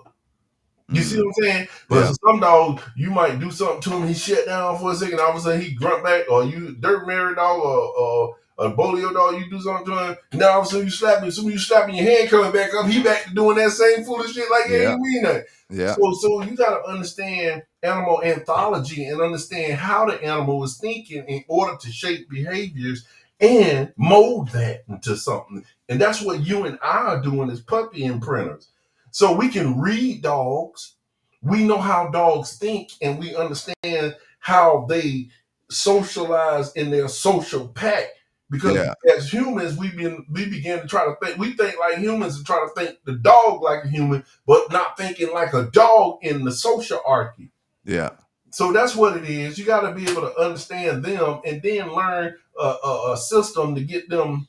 You see what I'm saying? But some dogs, you might do something to him, he shut down for a second, all of a sudden he grunt back, or you dirt married dog or a bolio dog, you do something to him, and now all of a sudden you slap him, you slapping your hand coming back up, he back to doing that same foolish shit like ain't we nothing. Yeah. So you gotta understand animal anthology and understand how the animal is thinking in order to shape behaviors and mold that into something. And that's what you and I are doing as puppy imprinters. So we can read dogs. We know how dogs think, and we understand how they socialize in their social pack. Because as humans, we begin to try to think. We think like humans and try to think the dog like a human, but not thinking like a dog in the social archy. Yeah. So that's what it is. You got to be able to understand them, and then learn a system to get them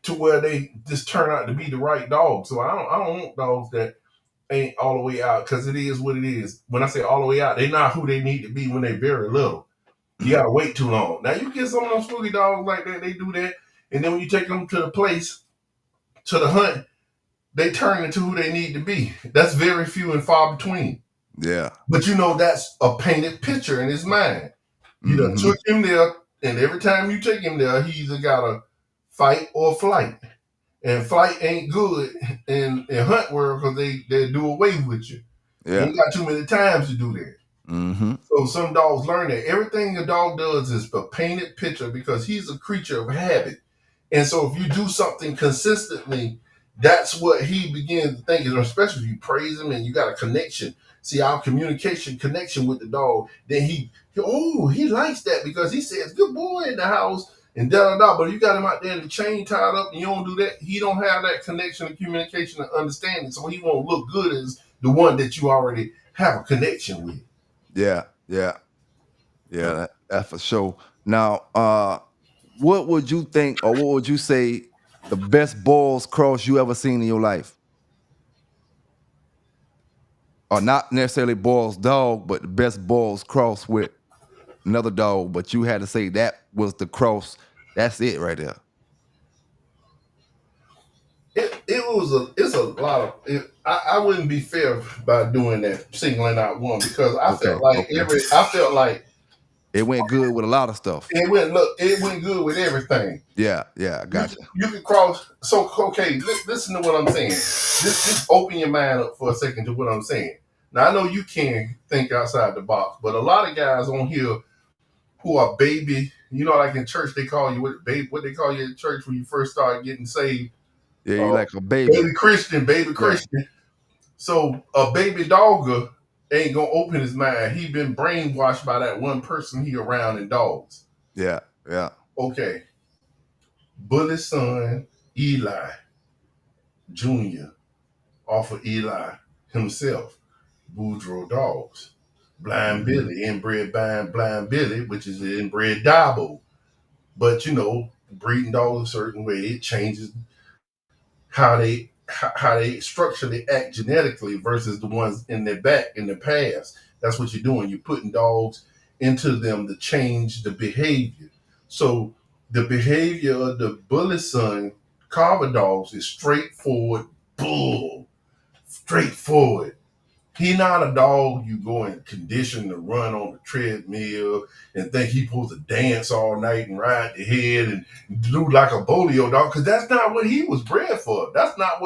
to where they just turn out to be the right dog. So I don't want dogs that ain't all the way out, because it is what it is. When I say all the way out, they're not who they need to be when they're very little. You gotta wait too long. Now you get some of those spooky dogs like that, they do that, and then when you take them to the place, to the hunt, they turn into who they need to be. That's very few and far between. Yeah. But you know that's a painted picture in his mind. You done took him there, and every time you take him there, he either gotta fight or flight. And flight ain't good in hunt world because they do away with you. You ain't got too many times to do that. So some dogs learn that everything a dog does is a painted picture because he's a creature of habit. And so if you do something consistently, that's what he begins to think, especially if you praise him and you got a connection. See, our communication connection with the dog, then he likes that because he says, good boy in the house and da. But you got him out there in the chain tied up and you don't do that, he don't have that connection and communication and understanding. So he won't look good as the one that you already have a connection with. Yeah. That for sure. Now, what would you think, or what would you say the best Boyles cross you ever seen in your life? Or not necessarily Boyles dog, but the best Boyles cross with another dog, but you had to say that was the cross. That's it right there. It's a lot of I wouldn't be fair by doing that, singling out one, because I felt like it went good with a lot of stuff. It went good with everything. Yeah, I got you. You can cross. So okay, listen to what I'm saying. Just open your mind up for a second to what I'm saying. Now I know you can think outside the box, but a lot of guys on here who are baby, like in church they call you what they call you in church when you first start getting saved. Yeah, you like a baby. Baby Christian. So a baby dogger ain't gonna open his mind. He been brainwashed by that one person he around in dogs. Yeah. Okay. Bully's son, Eli Jr., off of Eli himself, Boudreaux Dogs. Blind Mm-hmm. Billy, inbred blind Billy, which is the inbred Dabo. But breeding dogs a certain way, it changes how they structurally act genetically versus the ones in their back in the past. That's what you're doing. You're putting dogs into them to change the behavior. So the behavior of the bully son carver dogs is straightforward bull, straightforward. He not a dog you go and condition to run on the treadmill and think he supposed to dance all night and ride the head and do like a bolio dog, because that's not what he was bred for. That's not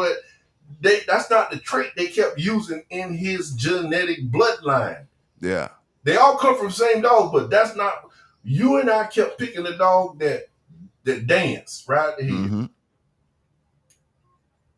the trait they kept using in his genetic bloodline. Yeah. They all come from the same dog, but that's not. You and I kept picking a dog that dance, ride the head. Mm-hmm.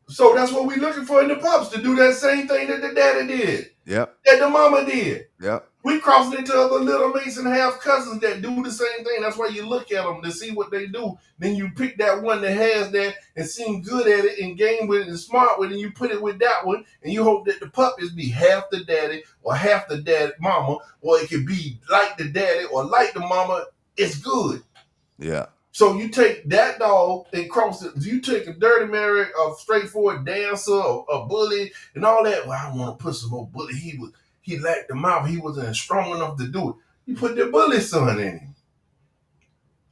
So that's what we're looking for in the pups, to do that same thing that the daddy did, Yep. that the mama did. Yep. We crossing into other little mates and half cousins that do the same thing. That's why you look at them to see what they do. Then you pick that one that has that and seem good at it and game with it and smart with it, and you put it with that one, and you hope that the puppies be half the daddy or half the daddy mama, or it could be like the daddy or like the mama. It's good. Yeah. So you take that dog and cross it. You take a dirty Mary, a straightforward dancer, a bully, and all that. Well, I want to put some more bully. He lacked the mouth. He wasn't strong enough to do it. You put the bully son in him.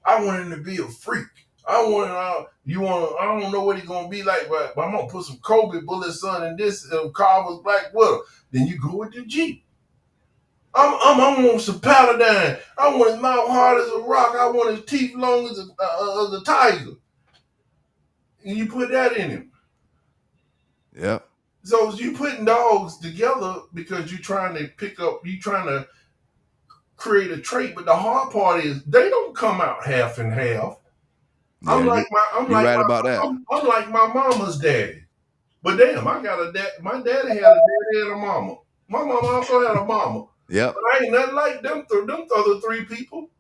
I want him to be a freak. I don't know what he's gonna be like, but I'm gonna put some Kobe bully son in this Carver's Black Widow. Then you go with the Jeep. I want some Paladin. I want his mouth hard as a rock. I want his teeth long as a tiger. And you put that in him. Yep. So you putting dogs together because you're trying to create a trait. But the hard part is they don't come out half and half. Yeah, I'm you're right about that. I'm like my mama's daddy. But damn, I got a dad. My daddy had a daddy and a mama. My mama also had a mama. Yep. But I ain't nothing like them other three people.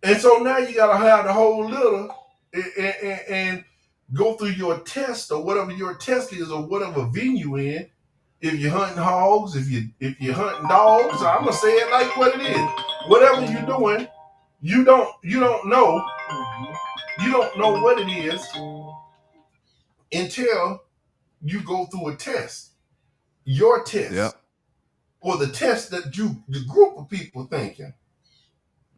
And so now you gotta have the whole litter and go through your test or whatever your test is or whatever venue in. If you're hunting hogs, if you're hunting dogs, I'm gonna say it like what it is. Whatever you're doing, you don't know what it is until you go through a test. Your test. Yep. Or the test that the group of people thinking.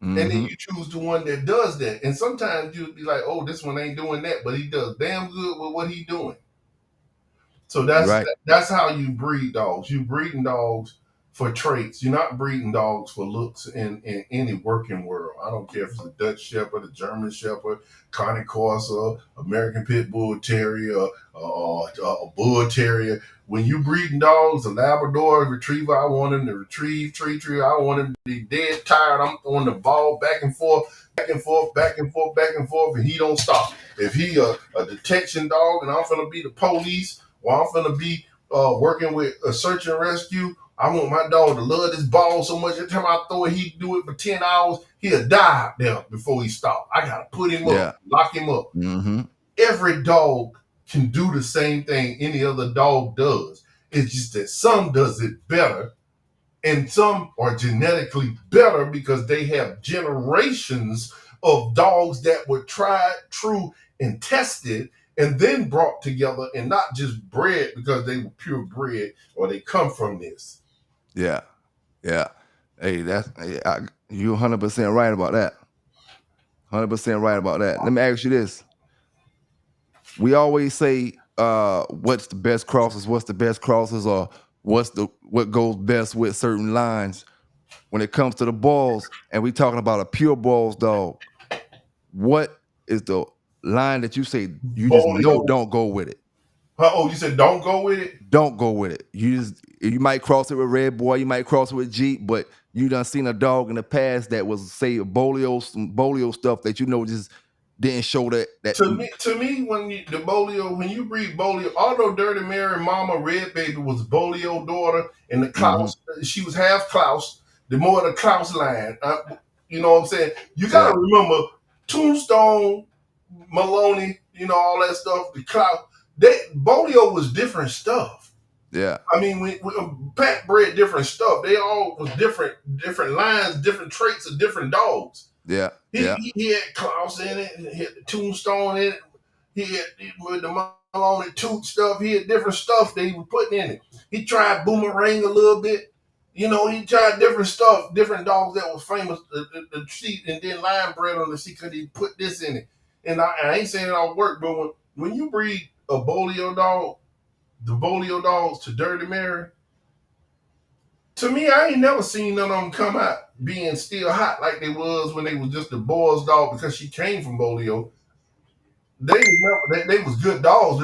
Mm-hmm. And then you choose the one that does that. And sometimes you'll be like, oh, this one ain't doing that, but he does damn good with what he's doing. So that's how you breed dogs. You breeding dogs for traits. You're not breeding dogs for looks in any working world. I don't care if it's a Dutch Shepherd, a German Shepherd, Connie Corso, American Pit Bull Terrier, or a Bull Terrier. When you breeding dogs, a Labrador Retriever, I want him to retrieve, I want him to be dead tired. I'm throwing the ball back and forth, back and forth, back and forth, back and forth, and he don't stop. If he a detection dog and I'm gonna be the police, or I'm gonna be working with a search and rescue, I want my dog to love this ball so much. Every time I throw it, he do it for 10 hours. He'll die out there before he stop. I gotta put him up, lock him up. Mm-hmm. Every dog can do the same thing any other dog does. It's just that some does it better, and some are genetically better because they have generations of dogs that were tried, true, and tested, and then brought together and not just bred because they were purebred or they come from this. Yeah. Yeah. Hey, you 100% right about that. 100% right about that. Let me ask you this. We always say, what's the best crosses, or what goes best with certain lines. When it comes to the Boyles, and we talking about a pure Boyles dog, what is the line that you say you just know don't go with it? Oh, you said don't go with it? Don't go with it. You might cross it with Red Boy, you might cross it with Jeep, but you done seen a dog in the past that was, say, some bolio stuff that just didn't show that. To me, when you breed bolio, although Dirty Mary Mama Red Baby was bolio daughter, and the Klaus, she was half Klaus, the more the Klaus line. You know what I'm saying? You gotta remember Tombstone, Maloney, all that stuff. The Klaus, bolio was different stuff. Yeah. I mean, Pat bred different stuff. They all was different lines, different traits of different dogs. Yeah. Yeah. He had Klaus in it, he had the Tombstone in it, he had with the Malone and Toot stuff. He had different stuff that he was putting in it. He tried Boomerang a little bit. You know, he tried different stuff, different dogs that was famous the see, and then line bred on to see could he put this in it. And I ain't saying it all work, but when you breed a Bolio dog, the Bolio dogs to Dirty Mary, to me, I ain't never seen none of them come out being still hot like they was when they was just the Boyles dog because she came from Bolio. They was good dogs.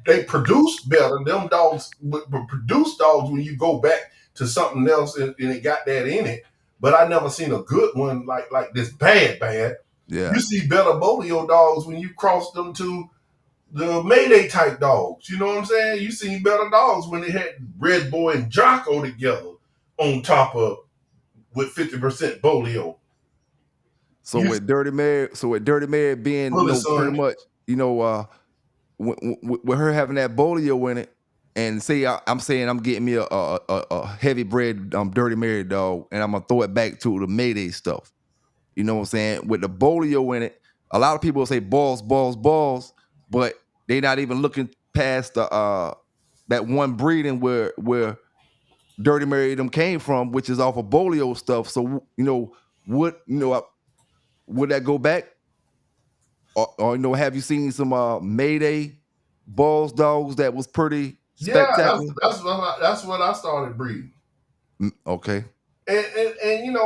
They produced better. Them dogs were produced dogs when you go back to something else and it got that in it. But I never seen a good one like this bad. Yeah. You see better Bolio dogs when you cross them to the Mayday type dogs. You know what I'm saying? You seen better dogs when they had Red Boy and Jocko together on top of with 50% Bolio. So with Dirty Mary being, Bullet pretty Son. much, with her having that bolio in it, and say I'm saying I'm getting me a heavy bred Dirty Mary dog, and I'm gonna throw it back to the Mayday stuff. You know what I'm saying? With the bolio in it, a lot of people will say balls, but they not even looking past the that one breeding where Dirty Mary them came from, which is off of bolio stuff. So would would that go back? Or have you seen some Mayday balls dogs that was pretty Yeah, spectacular? that's what I started breeding. Okay. And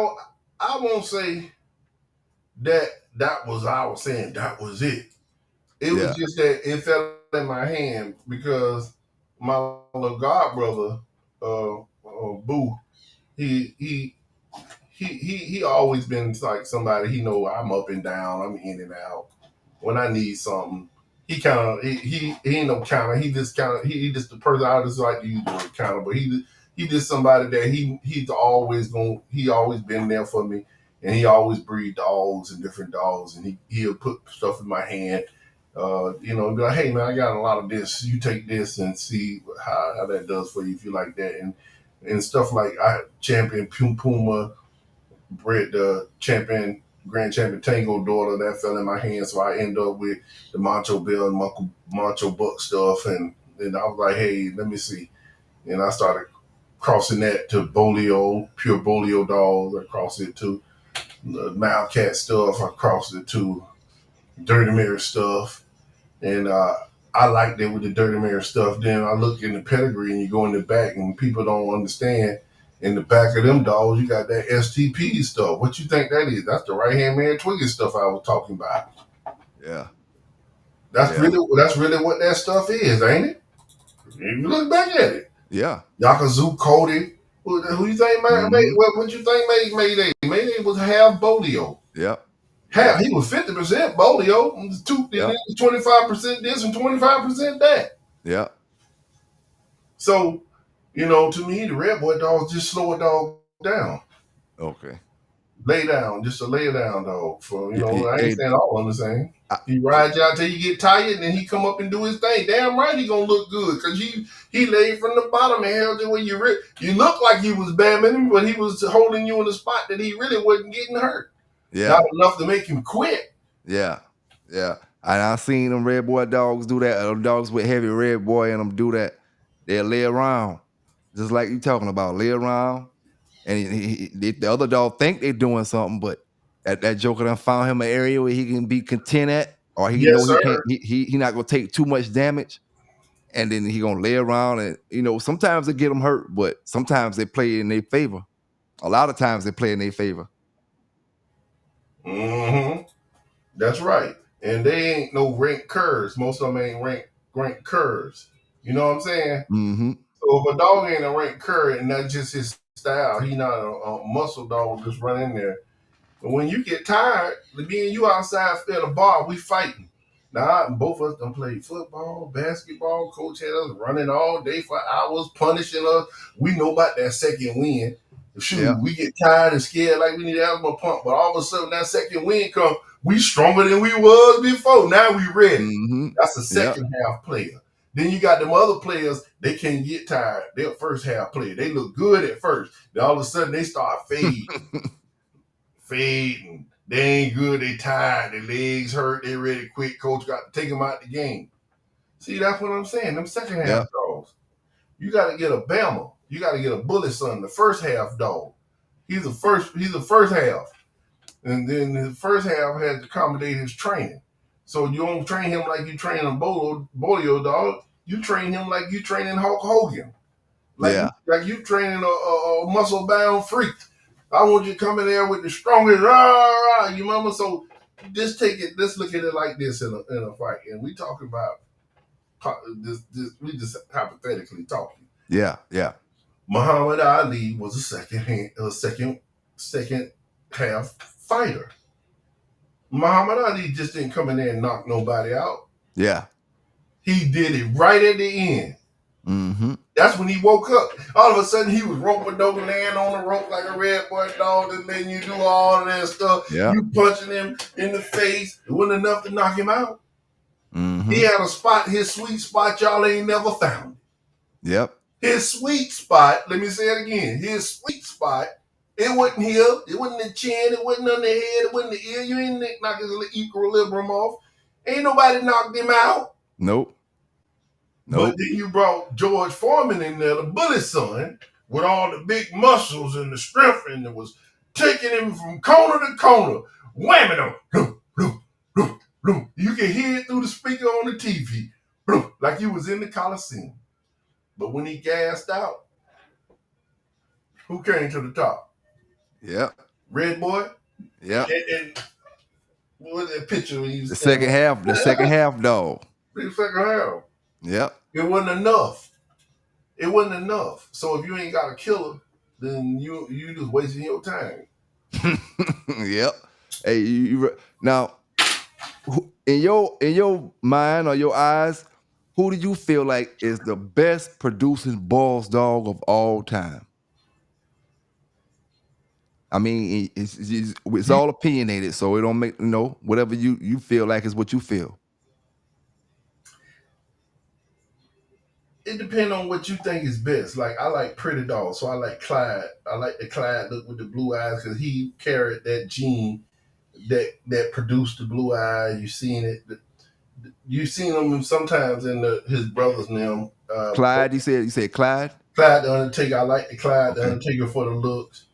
I won't say that was I was saying that was it. It was Yeah. just that it fell in my hand because my little god brother, Boo, he he always been like somebody he know I'm up and down, I'm in and out. When I need something, he ain't no counter. He just the person I just like to use the word counter, but he just somebody that he always been there for me, and he always breed dogs and different dogs, and he'll put stuff in my hand. Be like, hey man, I got a lot of this. You take this and see how that does for you if you like that, and stuff like I champion Puma bred the grand champion Tango daughter that fell in my hands, so I end up with the Macho Bill and Macho Buck stuff, and I was like, hey, let me see, and I started crossing that to Bolio, pure Bolio dogs. I crossed it to the Malcat stuff. I crossed it to Dirty Mirror stuff, and I liked it with the Dirty Mirror stuff. Then I look in the pedigree, and you go in the back, and people don't understand. In the back of them dogs, you got that STP stuff. What you think that is? That's the right hand man Twiggy stuff I was talking about. Yeah. That's Yeah. really what that stuff is, ain't it? If you look back at it, Yeah. Yakazu Cody. Who you think made? What you think made Mayday? Mayday was half Bolio. Yeah. Half. He was 50% Bolio. And Yeah. then 25% this and 25% that. Yeah. So, to me, the red boy dogs just slow a dog down. Okay. Lay down, just a lay down dog. For Yeah. I ain't saying all of them the same. I- He rides you out till you get tired, and then he come up and do his thing. Damn right, he gonna look good because he laid from the bottom and held you when you look like he was bamming, but he was holding you in a spot that he really wasn't getting hurt. Yeah. Not enough to make him quit. Yeah. Yeah. And I seen them red boy dogs do that. Dogs with heavy red boy in them do that. They'll lay around, just like you talking about, lay around. And the other dog think they doing something, but that joker done found him an area where he can be content at, or he know Yes, he can't. sir. He not gonna take too much damage, and then he gonna lay around. And sometimes they get them hurt, but sometimes they play in their favor. A lot of times they play in their favor. Mm-hmm. That's right. And they ain't no rank curves. Most of them ain't rank curves. You know what I'm saying? Mm-hmm. So if a dog ain't a rank curve and that's just his style, he not a muscle dog just run in there. But when you get tired, me and you outside at a bar, we fighting. Now, both of us done played football, basketball. Coach had us running all day for hours, punishing us. We know about that second win. Shoot, Yeah. we get tired and scared like we need asthma pump, but all of a sudden that second win come, we stronger than we was before. Now we ready. Mm-hmm. That's a Yeah. second half player. Then you got them other players, they can't get tired. They're first half player. They look good at first. Then all of a sudden they start fading. They ain't good, they tired, their legs hurt, they ready to quit. Coach got to take them out the game. See, that's what I'm saying. Them second half dogs. You got to get a Bama. You got to get a Bullet Son, the first half dog. He's the first half. And then the first half has to accommodate his training. So you don't train him like you train a Bolio dog. You train him like you training Hulk Hogan. Like you training a muscle-bound freak. I want you to come in there with the strongest, you remember? So let's look at it like this in a fight. And we talking about this, we just hypothetically talking. Yeah. Muhammad Ali was a second half fighter. Muhammad Ali just didn't come in there and knock nobody out. Yeah. He did it right at the end. Mm-hmm. That's when he woke up. All of a sudden, he was roping dope, laying on the rope like a red boy dog, and letting you do all of that stuff. Yeah. You punching him in the face. It wasn't enough to knock him out. Mm-hmm. He had a spot, his sweet spot, y'all ain't never found. Yep. His sweet spot, let me say it again. His sweet spot, it wasn't here. It wasn't the chin. It wasn't on the head. It wasn't the ear. You ain't knock his equilibrium off. Ain't nobody knocked him out. Nope. But then you brought George Foreman in there, the Bullet Son, with all the big muscles and the strength, and it was taking him from corner to corner, whamming him. You can hear it through the speaker on the TV, like you was in the Coliseum. But when he gassed out, who came to the top? Yep. Red Boy? Yep. And what was that picture when he was the second half dog. The second half. Yep. It wasn't enough. So if you ain't got a killer, then you just wasting your time. Yep. Hey, now in your mind or your eyes, who do you feel like is the best producing Boyles dog of all time? I mean, it's all opinionated, so it don't make whatever you feel like is what you feel. It depends on what you think is best. Like I like pretty dogs, so I like Clyde. I like the Clyde look with the blue eyes because he carried that gene that produced the blue eyes. You seen it. You seen him sometimes in his brothers now. Clyde, you said Clyde. Clyde the Undertaker. I like the Clyde the Undertaker for the looks.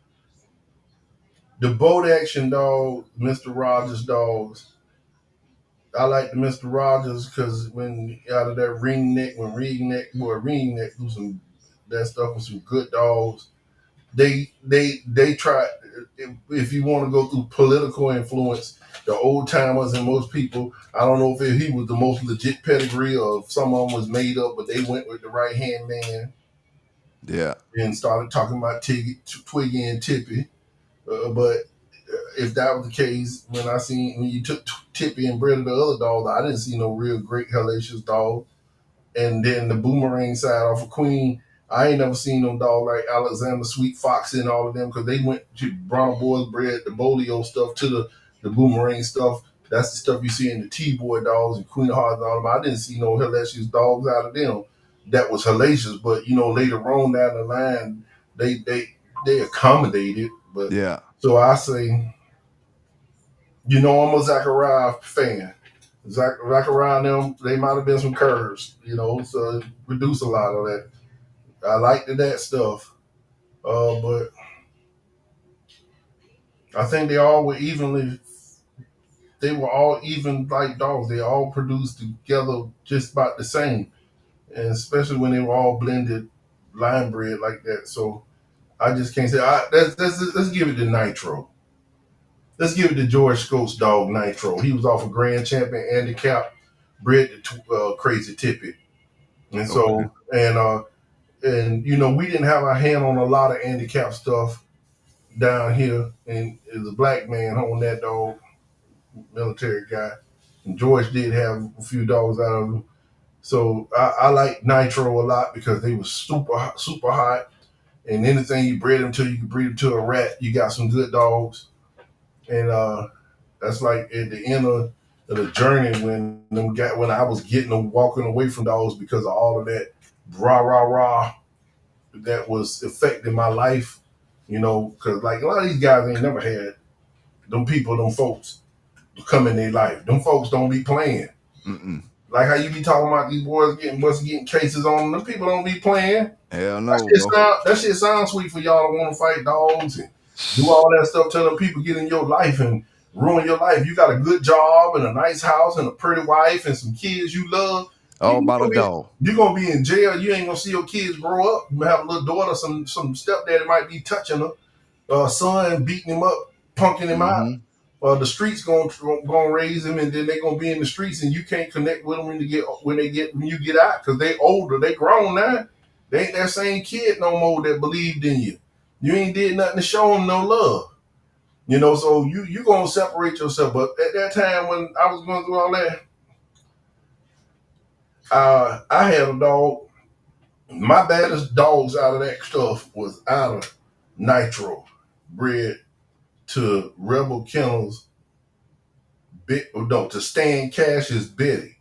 The boat action dog, Mr. Rogers dogs. I like the Mr. Rogers because when out of that Ringneck do some that stuff with some good dogs. They try. If you want to go through political influence, the old timers and most people, I don't know if he was the most legit pedigree or if some of them was made up, but they went with the right hand man. Yeah. And started talking about Twiggy and Tippy. But if that was the case, when you took Tippy and bred the other dog, I didn't see no real great hellacious dog. And then the boomerang side off of Queen, I ain't never seen no dog like Alexander, Sweet Fox, and all of them because they went to Brown Boys bred the Bolio stuff to the boomerang stuff. That's the stuff you see in the T-Boy dogs and Queen of Hearts and all of them. I didn't see no hellacious dogs out of them that was hellacious, but later on down the line, they accommodated. But yeah. So I say, I'm a Zachariah fan. Zachariah and them, they might have been some curves, so reduce a lot of that. I liked that stuff. But I think they all were all even like dogs. They all produced together just about the same. And especially when they were all blended line bred like that. So I just can't say, let's give it to Nitro. Let's give it to George Scott's dog, Nitro. He was off a grand champion handicap, bred to Crazy Tippy. And so, and we didn't have our hand on a lot of handicap stuff down here. And it was a black man on that dog, military guy. And George did have a few dogs out of him. So I like Nitro a lot because they were super hot. And anything you bred them to, you can breed them to a rat. You got some good dogs. And that's like at the end of the journey when I was walking away from dogs because of all of that rah rah rah that was affecting my life. You know, because like a lot of these guys ain't never had them folks come in their life. Them folks don't be playing. Mm-mm. Like how you be talking about these boys getting cases on them. Them people don't be playing. Hell no, bro. That shit sounds sweet for y'all to want to fight dogs and do all that stuff. Telling people get in your life and ruin your life. You got a good job and a nice house and a pretty wife and some kids you love. All about a dog. You're gonna be in jail. You ain't gonna see your kids grow up. You have a little daughter. Some stepdaddy might be touching her. Son beating him up, punking him out. Mm-hmm. The streets gonna raise them, and then they gonna be in the streets, and you can't connect with them when you get out because they older, they grown now. They ain't that same kid no more that believed in you. You ain't did nothing to show them no love, you know. So you gonna separate yourself. But at that time when I was going through all that, I had a dog. My baddest dogs out of that stuff was out of Nitro, bred to Rebel Kennels. To Stan Cash's Betty.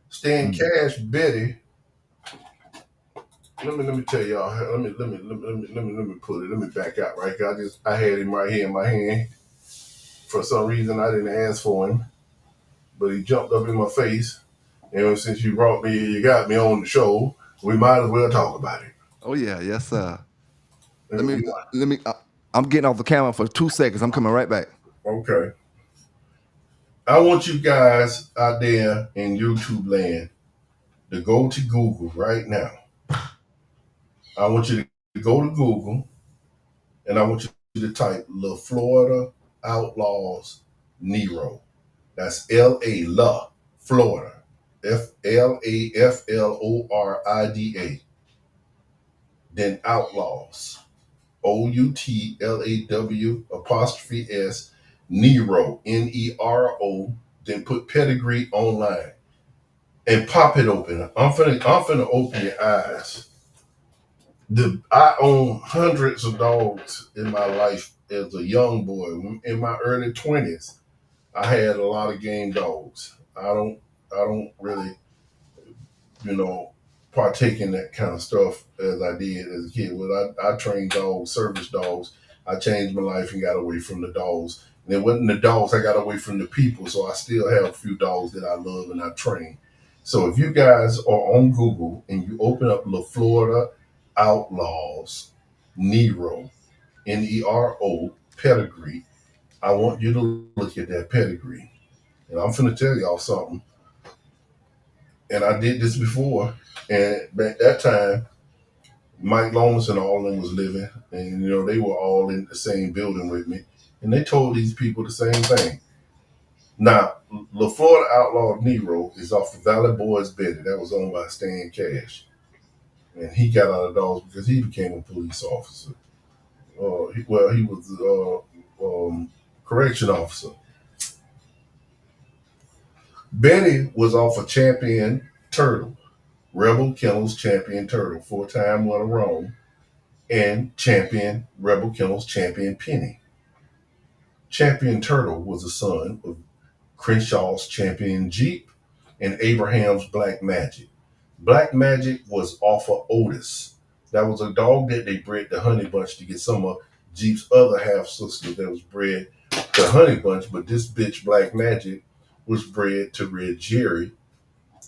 Stan Cash Betty. Let me tell y'all. Let me put it. Let me back out right. I had him right here in my hand. For some reason I didn't ask for him, but he jumped up in my face. And since you got me on the show, we might as well talk about it. Oh yeah, yes sir. Uh, Let me we- let me. I'm getting off the camera for 2 seconds. I'm coming right back. Okay. I want you guys out there in YouTube land to go to Google right now. I want you to go to Google and I want you to type La Florida Outlaws Nero. That's La Florida. FLAFLORIDA. Then Outlaws. OUTLAW' Nero. NERO. Then put Pedigree online. And pop it open. I'm finna open your eyes. I own hundreds of dogs in my life as a young boy. In my early 20s, I had a lot of game dogs. I don't really, you know, partake in that kind of stuff as I did as a kid. Well, I trained dogs, service dogs. I changed my life and got away from the dogs. And it wasn't the dogs, I got away from the people. So I still have a few dogs that I love and I train. So if you guys are on Google and you open up La Florida Outlaws Nero, NERO Pedigree, I want you to look at that pedigree. And I'm finna tell y'all something. And I did this before. And at that time, Mike Lomas and all of them was living. And, you know, they were all in the same building with me. And they told these people the same thing. Now, La Florida Outlaw Nero is off the Valley Boys Betty. That was owned by Stan Cash. And he got out of dogs because he became a police officer. He was correction officer. Betty was off a Champion Turtle, Rebel Kennels Champion Turtle, 4-time winner Rome, and Champion Rebel Kennels Champion Penny. Champion Turtle was the son of Crenshaw's Champion Jeep and Abraham's Black Magic. Black Magic was off of Otis. That was a dog that they bred the Honey Bunch to get some of Jeep's other half sister that was bred the Honey Bunch, but this bitch Black Magic was bred to Red Jerry,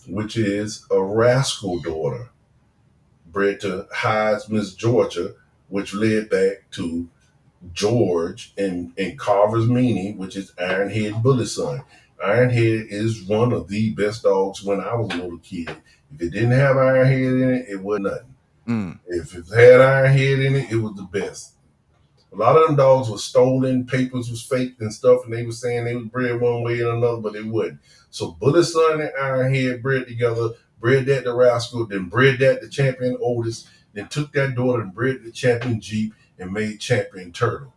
which is a rascal daughter, bred to Hyde's Miss Georgia, which led back to George and Carver's Meanie, which is Ironhead Bullet's son. Ironhead is one of the best dogs when I was a little kid. If it didn't have Ironhead in it, it wasn't nothing. If it had Ironhead in it, it was the best. A lot of them dogs were stolen, papers was faked and stuff, and they were saying they was bred one way and another, but they wouldn't. So Bullet's son and Ironhead bred together, bred that to Rascal, then bred that to Champion Otis, then took that daughter and bred the Champion Jeep and made Champion Turtle.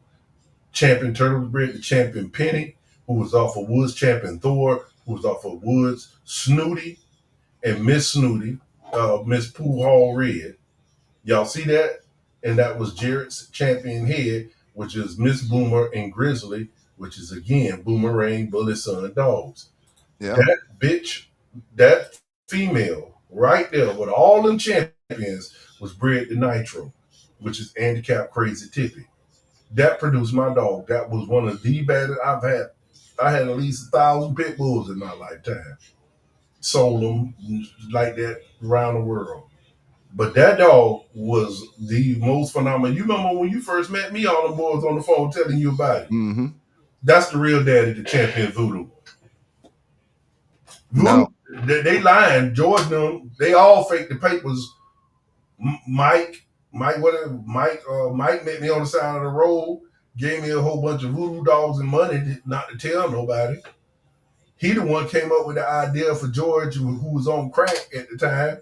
Champion Turtle was bred to Champion Penny, who was off of Woods Champion Thor, who was off of Woods Snooty, and Miss Snooty, Miss Pooh Hall Red. Y'all see that? And that was Jarrett's Champion Head, which is Miss Boomer and Grizzly, which is again Boomerang Bullet Son dogs. Yeah. That bitch, that female right there with all them champions was bred to Nitro, which is handicap crazy tippy. That produced my dog. That was one of the baddest I've had. I had at least 1,000 pit bulls in my lifetime. Sold them like that around the world. But that dog was the most phenomenal. You remember when you first met me, all the boys on the phone telling you about it. Mm-hmm. That's the real daddy, the champion Voodoo. Voodoo, Now, they lying. George them, they all fake the papers. Whatever. Mike met me on the side of the road, gave me a whole bunch of voodoo dogs and money not to tell nobody. He the one came up with the idea for George, who was on crack at the time,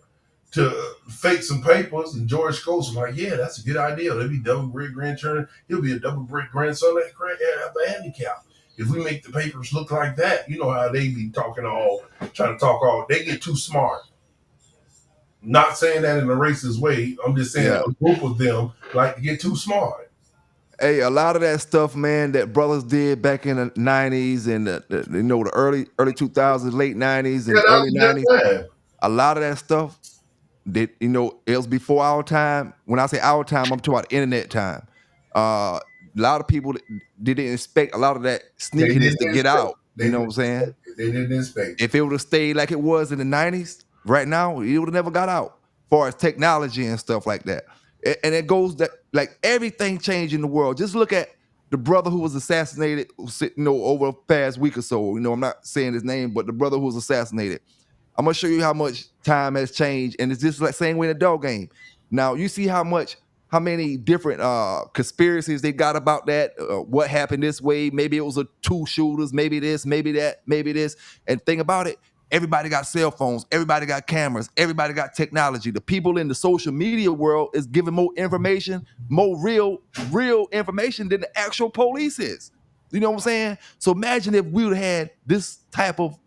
to fake some papers. And George Scopes was like, "Yeah, that's a good idea. They'll be double great grandchildren. He'll be a double great grandson of the handicap. If we make the papers look like that, you know how they be talking all, trying to talk all. They get too smart. Not saying that in a racist way. I'm just saying yeah. a group of them like to get too smart. Hey, a lot of that stuff, man, that brothers did back in the '90s and the early 2000s, late '90s Yeah, and that early was '90s. a good time. A lot of that stuff that it was before our time. When I say our time, I'm talking about internet time. A lot of people didn't expect a lot of that They sneakiness didn't to get expect. out. They You know what didn't I'm saying? expect it. They didn't expect it. If it would have stayed like it was in the '90s, right now, it would have never got out. Far as technology and stuff like that, and it goes that like everything changed in the world. Just look at the brother who was assassinated, over the past week or so. I'm not saying his name, but the brother who was assassinated. I'm gonna show you how much time has changed, and it's just like same way in a dog game. Now you see how many different conspiracies they got about that. What happened this way? Maybe it was a two shooters. Maybe this. Maybe that. Maybe this. And think about it. Everybody got cell phones. Everybody got cameras. Everybody got technology. The people in the social media world is giving more information, more real information than the actual police is. You know what I'm saying? So imagine if we would have had this type of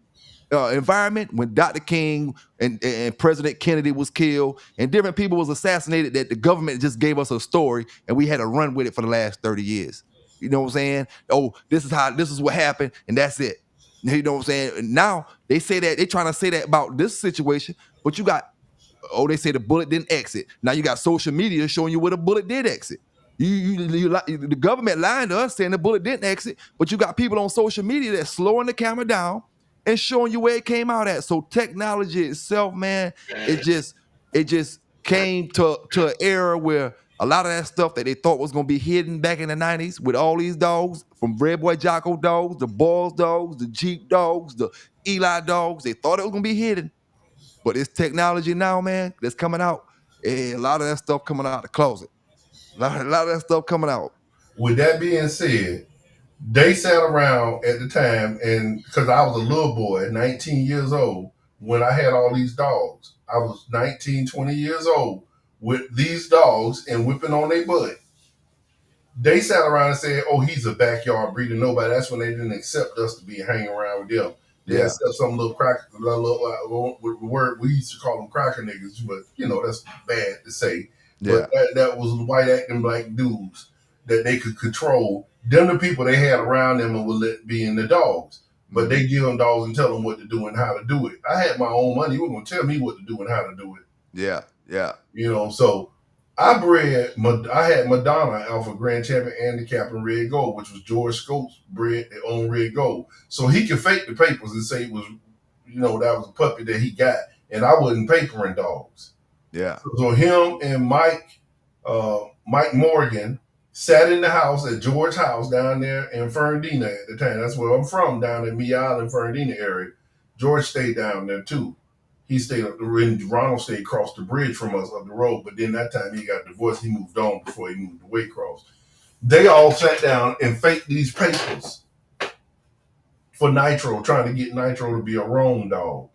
environment when Dr. King and President Kennedy was killed and different people was assassinated, that the government just gave us a story and we had to run with it for the last 30 years. You know what I'm saying? Oh, this is what happened and that's it. You know what I'm saying? Now they say that they trying to say that about this situation, but you got, oh, they say the bullet didn't exit. Now you got social media showing you where the bullet did exit. The government lying to us saying the bullet didn't exit, but you got people on social media that's slowing the camera down and showing you where it came out at. So technology itself, man, it just came to an era where a lot of that stuff that they thought was gonna be hidden back in the '90s with all these dogs, from Red Boy Jocko dogs, the Boyles dogs, the Jeep dogs, the Eli dogs, they thought it was gonna be hidden. But it's technology now, man, that's coming out. A lot of that stuff coming out the closet. A lot of that stuff coming out. With that being said, they sat around at the time, and because I was a little boy, 19 years old, when I had all these dogs. I was 19, 20 years old with these dogs and whipping on their butt. They sat around and said, "Oh, he's a backyard breeder." Nobody. That's when they didn't accept us to be hanging around with them. They Yeah, accept some little cracker, word we used to call them cracker niggas, but that's bad to say. But yeah, that was white acting black dudes that they could control. Them the people they had around them and would let be in the dogs. But mhm, they give them dogs and tell them what to do and how to do it. I had my own money. You were gonna tell me what to do and how to do it. yeah, yeah, So I had Madonna Alpha Grand Champion Handicap in Red Gold, which was George Scopes bred their own Red Gold. So he could fake the papers and say it was, that was a puppy that he got, and I wasn't papering dogs. yeah. So him and Mike Morgan sat in the house at George's house down there in Fernandina at the time. That's where I'm from, down in Mee Island, Fernandina area. George stayed down there too. He stayed up the road. Ronald stayed across the bridge from us up the road, but then that time he got divorced. He moved on before he moved away across. They all sat down and faked these papers for Nitro, trying to get Nitro to be a roam dog.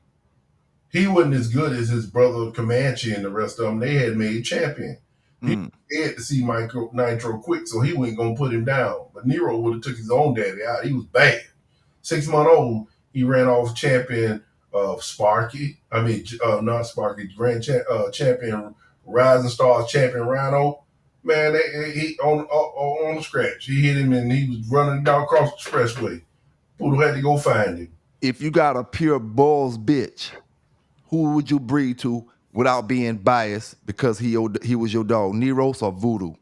He wasn't as good as his brother Comanche and the rest of them. They had made champion. He Mm, had to see Nitro quick, so he wasn't gonna put him down. But Nero would have took his own daddy out. He was bad. 6 month old, he ran off champion of Sparky. I mean, not Sparky, champion Rising Stars champion Rhino. Man, he on the scratch. He hit him and he was running down across the expressway. Poodle had to go find him. If you got a pure Boyles bitch, who would you breed to without being biased because he was your dog? Nero or Voodoo?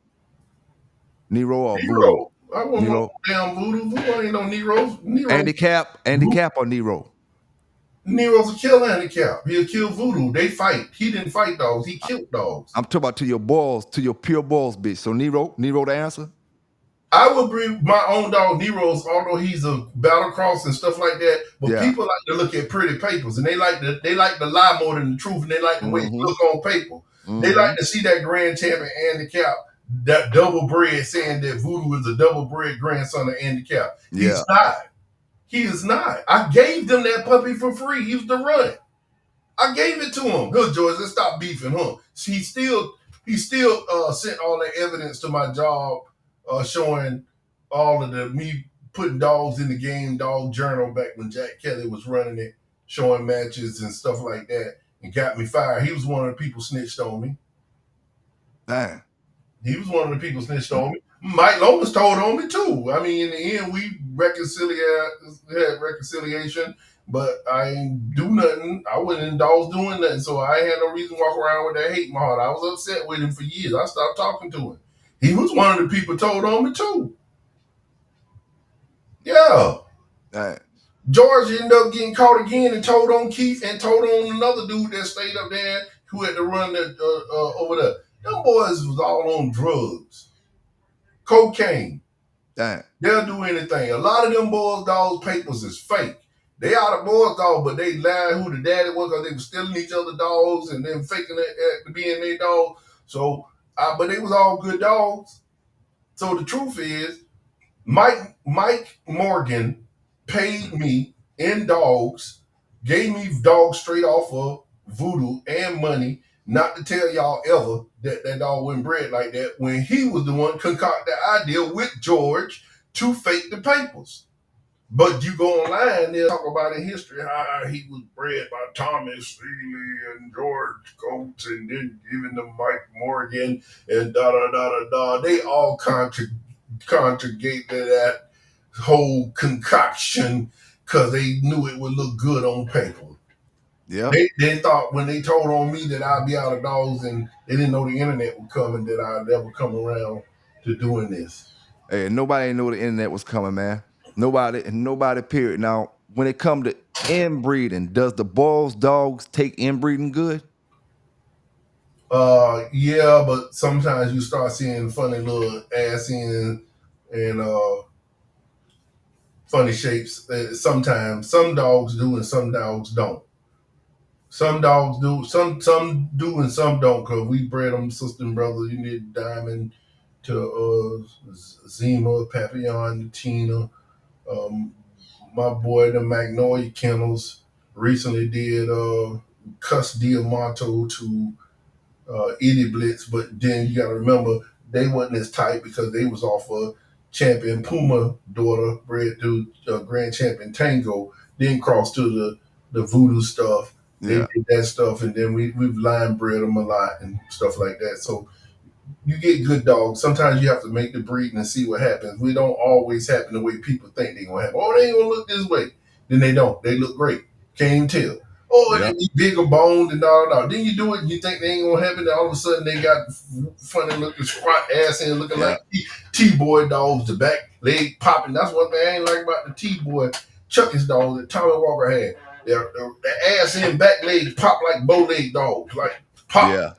Nero or Voodoo? Nero. I want no Nero. damn Voodoo. Voodoo ain't no Nero. Andy Cap or Nero? Nero's a kill handicap. He'll kill Voodoo. They fight. He didn't fight dogs. He killed dogs. I'm talking about to your balls, to your pure balls, bitch. So Nero the answer? I would bring my own dog Nero's, although he's a battle cross and stuff like that. But Yeah. people like to look at pretty papers, and they like to lie more than the truth, and they like the way it look on paper. They like to see that grand champion Andy Cap, that double bred, saying that Voodoo is a double bred grandson of Andy Cap. He's not. He is not. I gave them that puppy for free. He was the run. I gave it to him. Good, George. Let's stop beefing, huh? He still sent all the evidence to my job, showing all of me putting dogs in the game, dog journal back when Jack Kelly was running it, showing matches and stuff like that, and got me fired. He was one of the people snitched on me. Damn. He was one of the people snitched on me. Mike Lomas told on me too. I mean, in the end, we had reconciliation, but I ain't do nothing. I wasn't in dogs doing nothing, so I had no reason to walk around with that hate in my heart. I was upset with him for years. I stopped talking to him. He was one of the people told on me too. Yeah. Damn. George ended up getting caught again and told on Keith and told on another dude that stayed up there who had to run that over there. Them boys was all on drugs, cocaine. Damn. They'll do anything. A lot of them Boyles dogs' papers is fake. They are the Boyles dogs, but they lied who the daddy was because they were stealing each other dogs and then faking it to being their dog. So, but they was all good dogs. So the truth is, Mike Morgan paid me in dogs, gave me dogs straight off of Voodoo and money, not to tell y'all ever that dog wasn't bred like that, when he was the one concocted the idea with George to fake the papers. But you go online, they'll talk about in history how he was bred by Thomas Steele and George Coates and then given to Mike Morgan and da-da-da-da-da. They all contradict that whole concoction because they knew it would look good on paper. Yeah. They thought when they told on me that I'd be out of dogs, and they didn't know the internet would come and that I'd never come around to doing this. Hey, nobody knew the internet was coming, man. Nobody, period. Now, when it comes to inbreeding, does the Boyles dogs take inbreeding good? Yeah, but sometimes you start seeing funny little ass in and funny shapes. Sometimes some dogs do and some dogs don't. Some dogs do, some do and some don't. Cause we bred them sister and brother. You need Diamond to Zima, Papillon, Tina. My boy, the Magnolia Kennels recently did Cuss Diamato to Itty Blitz, but then you got to remember they wasn't as tight because they was off of Champion Puma daughter bred to Grand Champion Tango, then crossed to the Voodoo stuff. They did that stuff, and then we've line bred them a lot and stuff like that. So you get good dogs. Sometimes you have to make the breeding and see what happens. We don't always happen the way people think they're gonna happen. Oh, they ain't gonna look this way. Then they don't. They look great. Can't even tell. Oh, they be bigger boned and all. Then you do it and you think they ain't gonna happen. And all of a sudden they got funny looking squat ass and looking like T-boy dogs, the back leg popping. That's one thing I ain't like about the T-boy Chucky's dog that Tommy Walker had. The ass and back legs pop like bow leg dogs. Like pop. Yeah.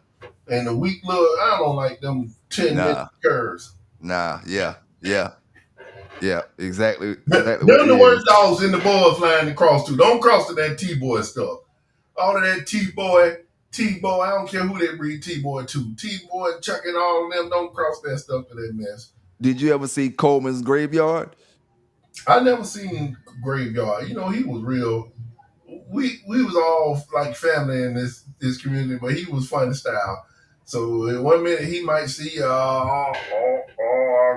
And the weak little, I don't like them 10-minute curves. Yeah, exactly. They're the worst dogs in the Boyles line to cross to. Don't cross to that T-boy stuff. All of that T-boy, I don't care who they breed T-boy to. T-boy, Chuck and all of them, don't cross that stuff to that mess. Did you ever see Coleman's Graveyard? I never seen Graveyard. You know, he was real. We was all like family in this community, but he was funny style. So in 1 minute he might see, I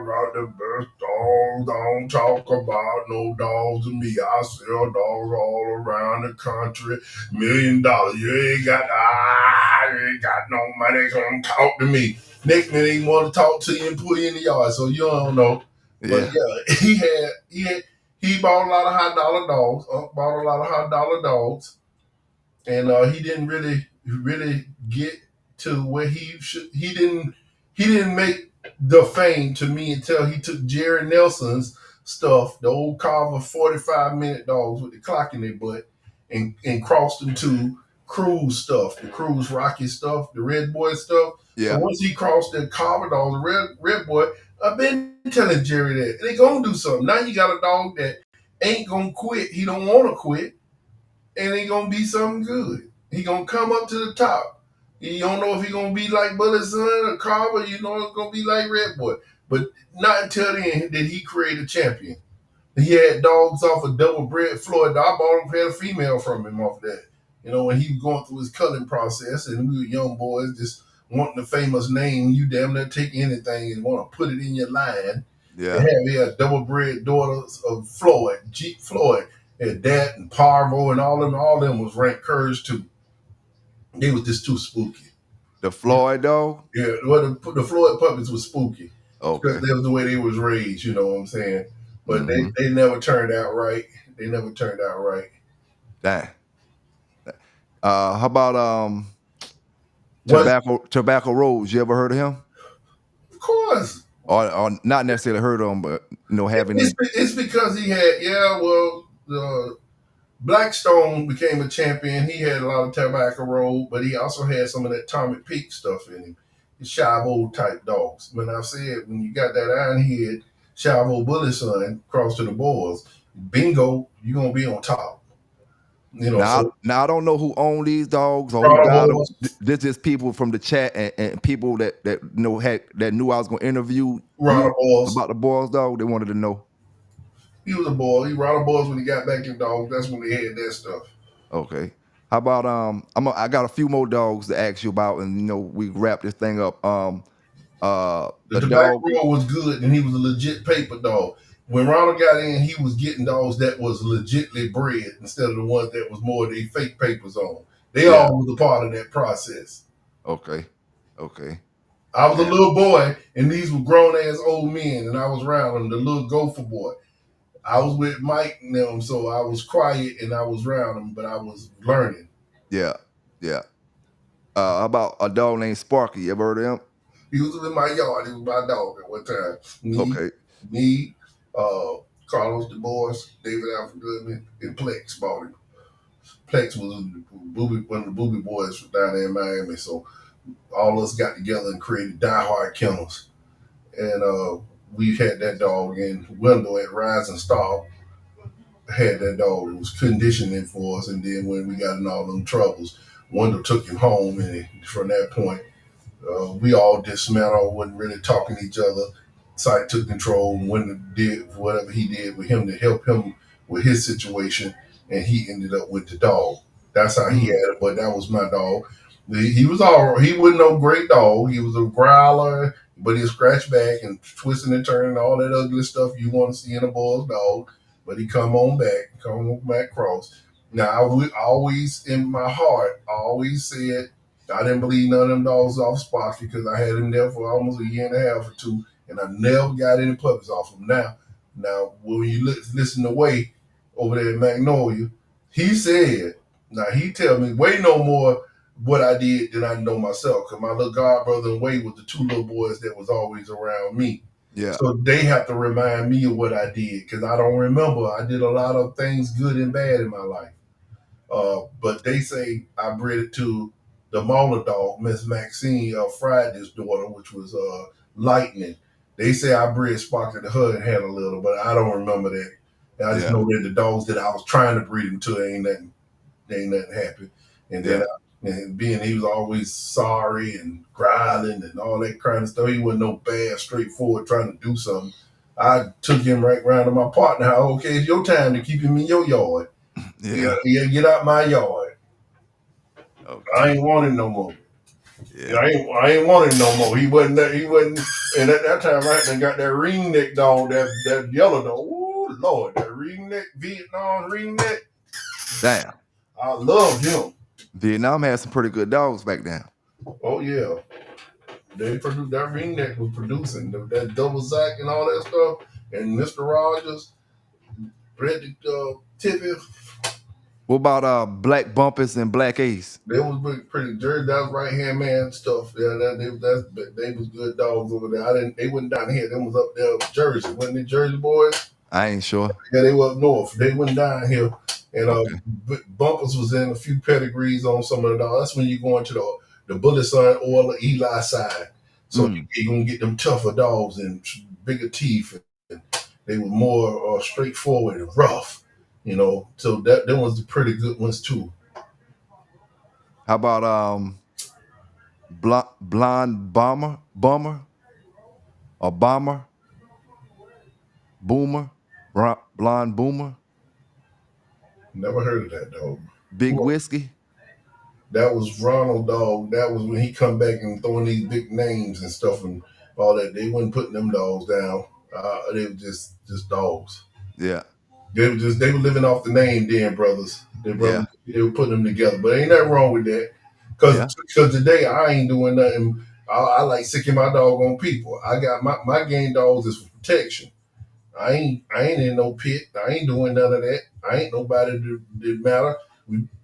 got the best dogs. Don't talk about no dogs to me. I sell dogs all around the country. $1 million. You ain't got no money. Come talk to me. Next minute he want to talk to you and put you in the yard. So you don't know. But yeah, he he bought a lot of high dollar dogs. Bought a lot of high dollar dogs, and he didn't really get to where he should. He didn't make the fame to me until he took Jerry Nelson's stuff, the old Carver 45-minute dogs with the clock in their butt, and crossed them to Cruise stuff, the Cruise Rocky stuff, the Red Boy stuff. So Yeah. once he crossed the Carver dogs, the Red Boy, I've been telling Jerry that they gonna do something. Now you got a dog that ain't gonna quit. He don't want to quit, and he gonna be something good. He gonna come up to the top. You don't know if he gonna be like Bullet Son or Carver. You know it's gonna be like Red Boy. But not until then did he create a champion. He had dogs off a double bred Floyd. I bought him, had a female from him off that. You know, when he was going through his culling process, and we were young boys just wanting the famous name, you damn near take anything and want to put it in your line. Yeah. He had double bred daughters of Floyd, Jeep Floyd, and that and Parvo and all them was ranked curs too. They was just too spooky. The Floyd dog. Yeah, well, the Floyd puppies was spooky because Okay. that was the way they was raised. You know what I'm saying? But Mm-hmm. they never turned out right. They never turned out right. Dang. How about What? Tobacco Rose? You ever heard of him? Of course. Or not necessarily heard of him, but having him. It's because he had Blackstone became a champion. He had a lot of Tobacco Road, but he also had some of that Atomic Peak stuff in him. The Shivo type dogs. When I said when you got that iron head Shivo Bullet Son cross to the Boyles, bingo, you're gonna be on top. You know, so Now I don't know who owned these dogs or who got them. Boyles, This is people from the chat and people that that knew I was going to interview you Boyles. about the Boyles dog. They wanted to know. He was a boy. He Ronald Boyles when he got back in dogs. That's when they had that stuff. Okay. How about I got a few more dogs to ask you about, and we wrap this thing up. The The tobacco dog. roll was good, and he was a legit paper dog. When Ronald got in, he was getting dogs that was legitly bred instead of the ones that was more they fake papers on. They Yeah. all was a part of that process. Okay. I was a Yeah. little boy, and these were grown ass old men, and I was around them, the little gopher boy. I was with Mike and them, so I was quiet and I was around them, but I was learning. Yeah. How about a dog named Sparky? You ever heard of him? He was in my yard. He was my dog at one time. Okay. Me, Carlos DeBois, David Alfred Goodman, and Plex bought him. Plex was one of the Booby boys from down there in Miami. So all of us got together and created Die Hard Kennels. And we had that dog in Wendell at Rising Star. Had that dog. It was conditioning for us. And then when we got in all them troubles, Wendell took him home. And from that point, we all dismantled, wasn't really talking to each other. Sight took control and Wendell did whatever he did with him to help him with his situation. And he ended up with the dog. That's how he had it. But that was my dog. He was all right. He wasn't no great dog. He was a growler, but he scratched back and twisting and turning all that ugly stuff you want to see in a Boyles dog. But he come on back cross. Now I would always in my heart, I always said I didn't believe none of them dogs off Sparky because I had him there for almost a year and a half or two, and I never got any puppies off him. Now when you listen to Way over there in Magnolia, he said, now he tell me way no more what I did than I know myself. Because my little god brother and Wade was the two little boys that was always around me. Yeah. So they have to remind me of what I did because I don't remember. I did a lot of things good and bad in my life. But they say I bred it to the Mauler dog, Miss Maxine Friday's daughter, which was Lightning. They say I bred Sparky to her and had a little, but I don't remember that. And I just know that the dogs that I was trying to breed them to, ain't nothing happened. And then and being he was always sorry and growling and all that kind of stuff. He wasn't no bad, straightforward trying to do something. I took him right round to my partner house. Okay, it's your time to keep him in your yard. Yeah, get out my yard. Okay. I ain't want him no more. Yeah. I ain't want him no more. He wasn't. And at that time, right, they got that ringneck dog, that yellow dog. Ooh, Lord, that ringneck, Vietnam ringneck. Damn. I loved him. Vietnam had some pretty good dogs back then. Oh yeah, they produced that ringneck was producing that double Zack and all that stuff. And Mr. Rogers, bred Tippy. What about Black Bumpers and Black Ace? They was pretty Jersey. That was right hand man stuff. Yeah, they was good dogs over there. I didn't. They wasn't down here. Them was up there, Jersey. Wasn't they Jersey boys? I ain't sure. Yeah, they were up north. They went down here, and Okay. Bumpers was in a few pedigrees on some of the dogs. That's when you go into the Bullet Son or the Eli side. So you're gonna get them tougher dogs and bigger teeth, and they were more straightforward and rough. You know, so that them was the pretty good ones too. How about Blonde Bomber or Boomer, Blonde Boomer, Never heard of that dog. Big Whiskey? That was Ronald dog. That was when he come back and throwing these big names and stuff and all that. They wasn't putting them dogs down. They were just dogs. Yeah. They were living off the name then, brothers. They were putting them together. But ain't nothing wrong with that. Because today I ain't doing nothing. I like sicking my dog on people. I got my game dogs is for protection. I ain't in no pit. I ain't doing none of that. I ain't nobody that matter.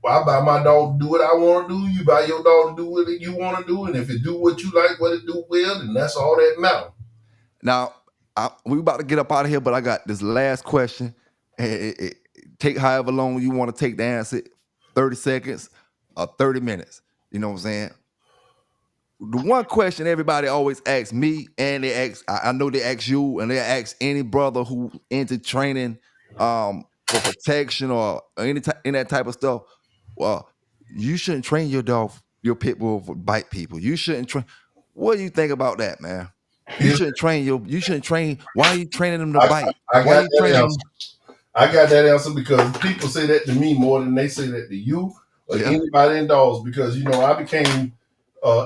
I buy my dog to do what I want to do. You buy your dog to do what you want to do, and if it do what you like, what it do well, then that's all that matter. Now we about to get up out of here, but I got this last question. Take however long you want to take to answer it, 30 seconds or 30 minutes. You know what I'm saying? The one question everybody always asks me, and I know they ask you, and they ask any brother who into training for protection or any that type of stuff. Well, you shouldn't train your pit bull for bite people. You shouldn't train. What do you think about that, man? You shouldn't train. Why are you training them to bite? I Why are got you that training answer. them? I got that answer because people say that to me more than they say that to you or anybody in dogs. Because I became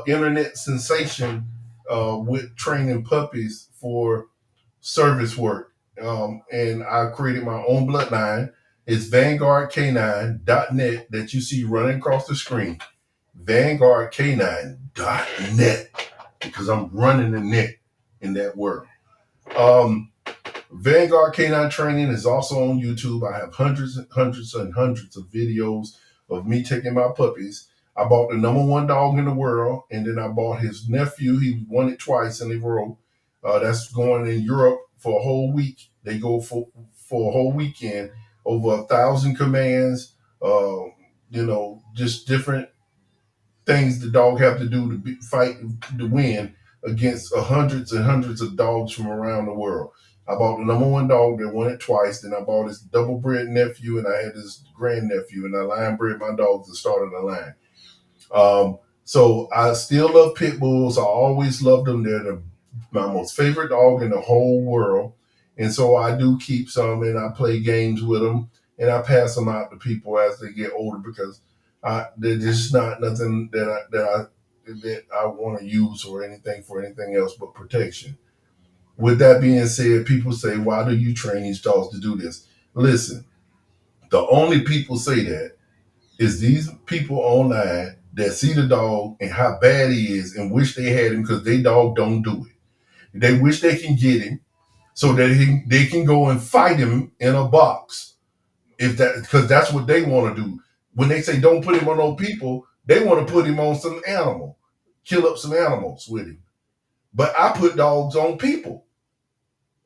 internet sensation with training puppies for service work, and I created my own bloodline. It's Vanguard K9.net that you see running across the screen. Vanguard K9.net because I'm running the net in that world. Vanguard K9 training is also on YouTube. I have hundreds and hundreds and hundreds of videos of me taking my puppies. I bought the number one dog in the world, and then I bought his nephew. He won it twice in a row. That's going in Europe for a whole week. They go for a whole weekend, over 1,000 commands. Just different things the dog have to do to fight to win against hundreds and hundreds of dogs from around the world. I bought the number one dog that won it twice. Then I bought his double bred nephew, and I had his grandnephew, and I line bred my dogs that started the line. So I still love pit bulls. I always loved them. They're my most favorite dog in the whole world. And so I do keep some, and I play games with them, and I pass them out to people as they get older because they're just not nothing that I want to use or anything for anything else but protection. With that being said, people say, why do you train these dogs to do this? Listen, the only people say that is these people online that see the dog and how bad he is and wish they had him because they dog don't do it. They wish they can get him so that they can go and fight him in a box. Because that's what they want to do. When they say don't put him on no people, they want to put him on some animal, kill up some animals with him. But I put dogs on people.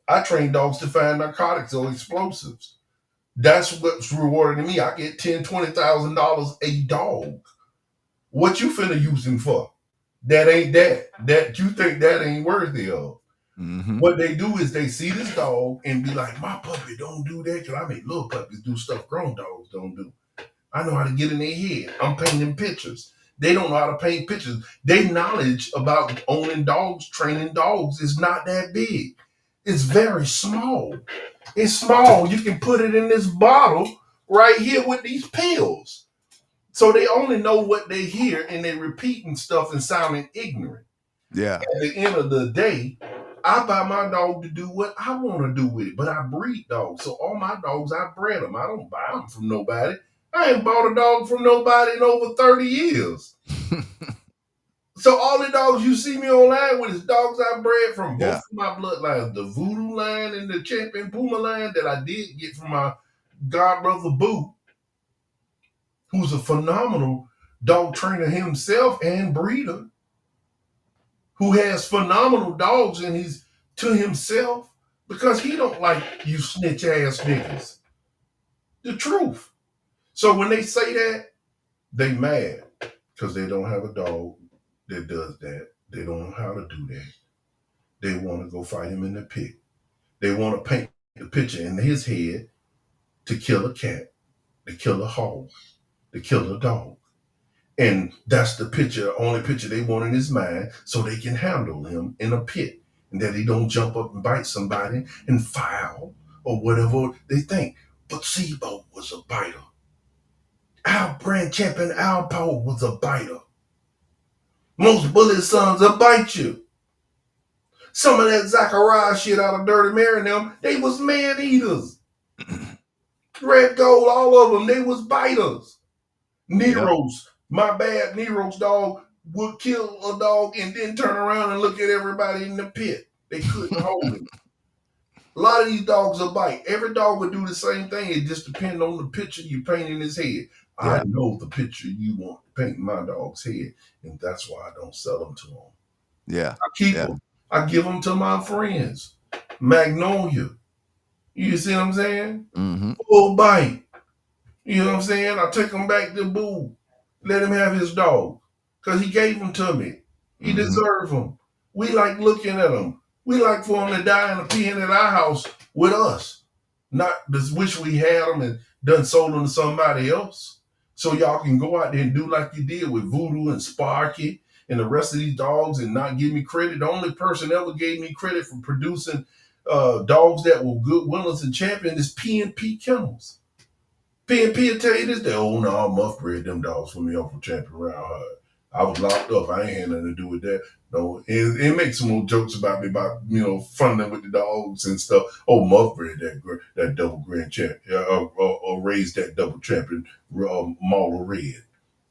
I train dogs to find narcotics or explosives. That's what's rewarding me. I get $10,000, $20,000 a dog. What you finna use him for? That ain't that. That you think that ain't worthy of. Mm-hmm. What they do is they see this dog and be like, my puppy don't do that. Because I make little puppies do stuff grown dogs don't do. I know how to get in their head. I'm painting pictures. They don't know how to paint pictures. Their knowledge about owning dogs, training dogs is not that big. It's very small. It's small. You can put it in this bottle right here with these pills. So they only know what they hear and they're repeating stuff and sounding ignorant. Yeah. At the end of the day, I buy my dog to do what I want to do with it, but I breed dogs. So all my dogs, I bred them. I don't buy them from nobody. I ain't bought a dog from nobody in over 30 years. So all the dogs you see me online with is dogs I bred from both of my bloodlines, the Voodoo line and the Champion Puma line that I did get from godbrother Boo, who's a phenomenal dog trainer himself and breeder, who has phenomenal dogs and he's to himself because he don't like you snitch ass niggas. The truth. So when they say that, they mad because they don't have a dog that does that. They don't know how to do that. They want to go fight him in the pit. They want to paint the picture in his head to kill a cat, to kill a hog, to kill a dog. And that's the picture, only picture they want in his mind so they can handle him in a pit and that he don't jump up and bite somebody and foul or whatever they think. But Sebo was a biter. Our brand champion Alpo was a biter. Most bullet sons will bite you. Some of that Zachariah shit out of Dirty Mary and them, they was man eaters. Red Gold, all of them, they was biters. Nero's, my bad, Nero's dog would kill a dog and then turn around and look at everybody in the pit. They couldn't hold him. A lot of these dogs will bite. Every dog would do the same thing. It just depends on the picture you paint in his head. Yeah. I know the picture you want to paint in my dog's head, and that's why I don't sell them to them. Yeah. I keep them. I give them to my friends. Magnolia. You see what I'm saying? Mm-hmm. Full bite. You know what I'm saying? I take him back to Boo. Let him have his dog. Because he gave them to me. He deserves them. We like looking at them. We like for him to die in a pen at our house with us. Not just wish we had them and done sold them to somebody else. So y'all can go out there and do like you did with Voodoo and Sparky and the rest of these dogs and not give me credit. The only person ever gave me credit for producing dogs that were good winners and champions is P&P Kennels. P&P will tell you this, they no, Muff bred them dogs for me off of Champion Round Hard. I was locked up. I ain't had nothing to do with that. No, it makes some more jokes about me, about, funding with the dogs and stuff. Oh, Muff bred that double grand champ, or raised that double champion, Marley Red.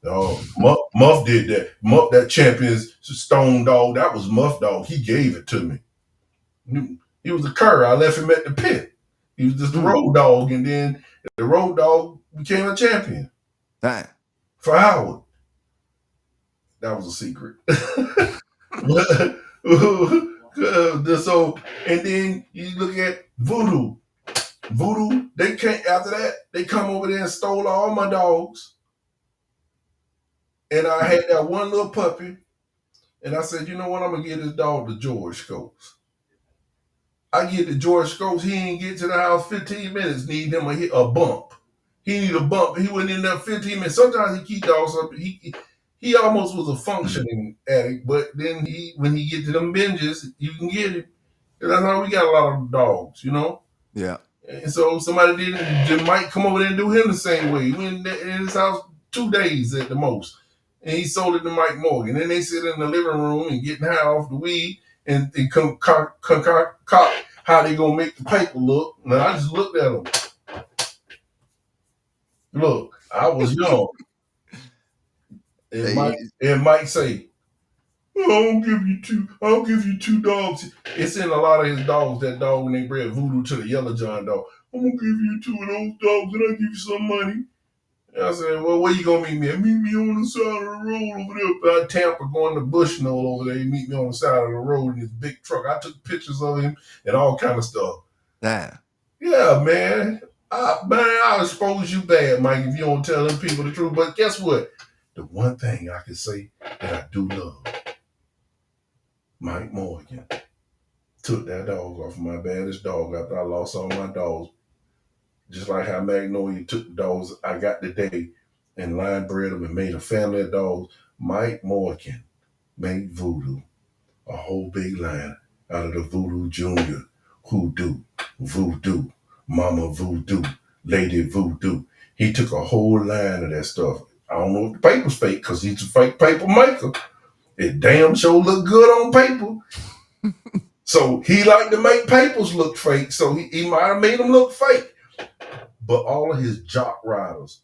Muff did that. Muff, that champion's stone dog, that was Muff dog. He gave it to me. He was a cur. I left him at the pit. He was just a road dog, and then the road dog became a champion. Dang. For Howard. That was a secret. So, and then you look at Voodoo. Voodoo, they can't, after that, they come over there and stole all my dogs. And I had that one little puppy. And I said, you know what? I'm going to give this dog to George Scopes. I get to George Scopes. He ain't get to the house 15 minutes. Need him a bump. He need a bump. He went in there 15 minutes. Sometimes he keep dogs up. He almost was a functioning addict, but then when he get to them binges, you can get him. And that's how we got a lot of dogs, Yeah. And so somebody did might come over there and do him the same way. He went in his house 2 days at the most. And he sold it to Mike Morgan. Then they sit in the living room and getting high off the weed and concoct how they gonna make the paper look. And I just looked at them. Look, I was young. And Mike say, I'll give you two dogs. It's in a lot of his dogs, that dog when they bred Voodoo to the Yellow John dog. I'm gonna give you 2 of those dogs and I'll give you some money. And I said, well, where you gonna meet me? Meet me on the side of the road over there by Tampa, going to Bushnell over there. He meet me on the side of the road in his big truck. I took pictures of him and all kind of stuff. Damn. Yeah, man. I'll expose you bad, Mike, if you don't tell them people the truth. But guess what? The one thing I can say that I do love, Mike Morgan took that dog off my baddest dog after I lost all my dogs. Just like how Magnolia took the dogs I got today and line bred them and made a family of dogs. Mike Morgan made Voodoo a whole big line out of the Voodoo Junior, Hoodoo, Voodoo, Mama Voodoo, Lady Voodoo. He took a whole line of that stuff. I don't know if the paper's fake because he's a fake paper maker. It damn sure look good on paper. So he liked to make papers look fake, so he might have made them look fake. But all of his jock riders,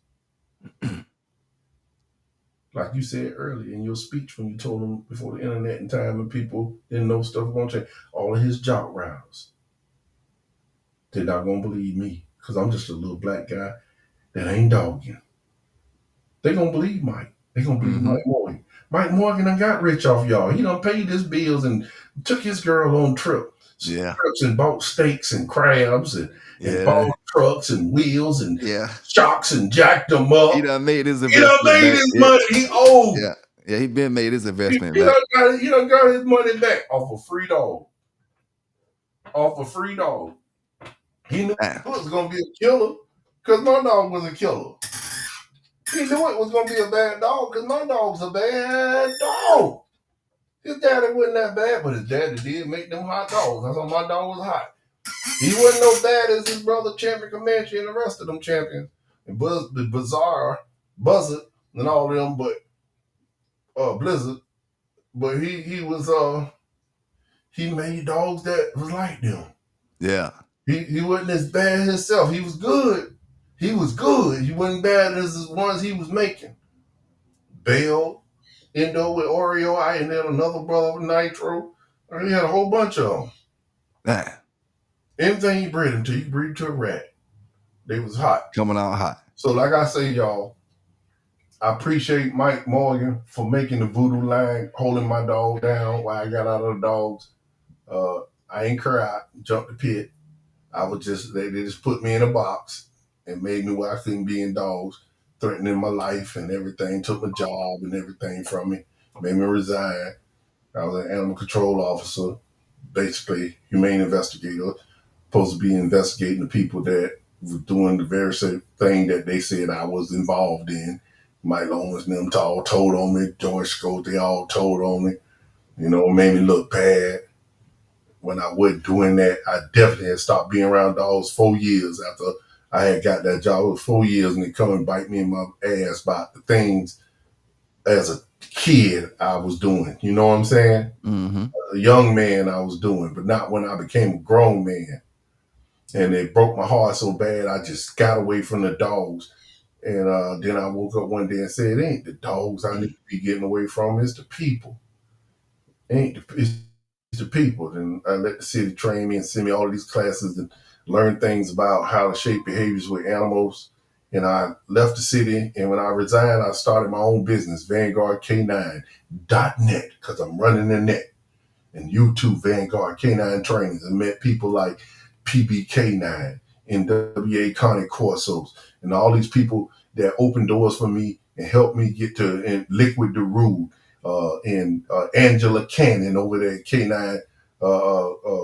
like you said earlier in your speech when you told them before the internet and time and people didn't know stuff was going to change, all of his jock riders, they're not going to believe me. because I'm just a little black guy that ain't dogging. They gonna believe Mike. They gonna believe Mike Morgan. Mike Morgan done got rich off y'all. He done paid his bills and took his girl on trips and bought steaks and crabs and bought trucks and wheels and shocks and jacked them up. He done made his He done investment made back. his money. He owed. Yeah, he been made his investment He back. done got his money back off a free dog. Off a free dog. He knew it was gonna be a killer because my dog was a killer. He knew it was gonna be a bad dog because my dog's a bad dog. His daddy wasn't that bad, but his daddy did make them hot dogs. That's why my dog was hot. He wasn't no bad as his brother Champion Comanche and the rest of them champions. And the Bizarre, Buzzard, and all of them, but Blizzard. But he was he made dogs that was like them. Yeah. He wasn't as bad himself. He was good. He was good. He wasn't bad as the ones he was making. Bell, Endo with Oreo, and then another brother with Nitro. He had a whole bunch of them. Anything you breed into, you can breed to a rat. They was hot. Coming out hot. So like I say, y'all, I appreciate Mike Morgan for making the Voodoo line, holding my dog down while I got out of the dogs. I ain't cry, jumped the pit. I was just, they just put me in a box and made me where I couldn't be in dogs, threatening my life and everything, took my job and everything from me, made me resign. I was an animal control officer, basically humane investigator, supposed to be investigating the people that were doing the very same thing that they said I was involved in. Mike Lomas and them all told on me, George Scott, they all told on me, made me look bad. When I wasn't doing that, I definitely had stopped being around dogs 4 years after I had got that job. It was 4 years and they come and bite me in my ass about the things as a kid I was doing. You know what I'm saying? Mm-hmm. As a young man I was doing, but not when I became a grown man. And it broke my heart so bad I just got away from the dogs. And then I woke up one day and said, it ain't the dogs I need to be getting away from, it's the people. It's the people. And I let the city train me and send me all of these classes and learn things about how to shape behaviors with animals. And I left the city, and when I resigned, I started my own business, Vanguard K9.net, because I'm running the net. And YouTube, Vanguard K9 trainings, and met people like PBK9, NWA Connie Corsos, and all these people that opened doors for me and helped me get to and Liquid the Rude, and Angela Cannon over there at K9,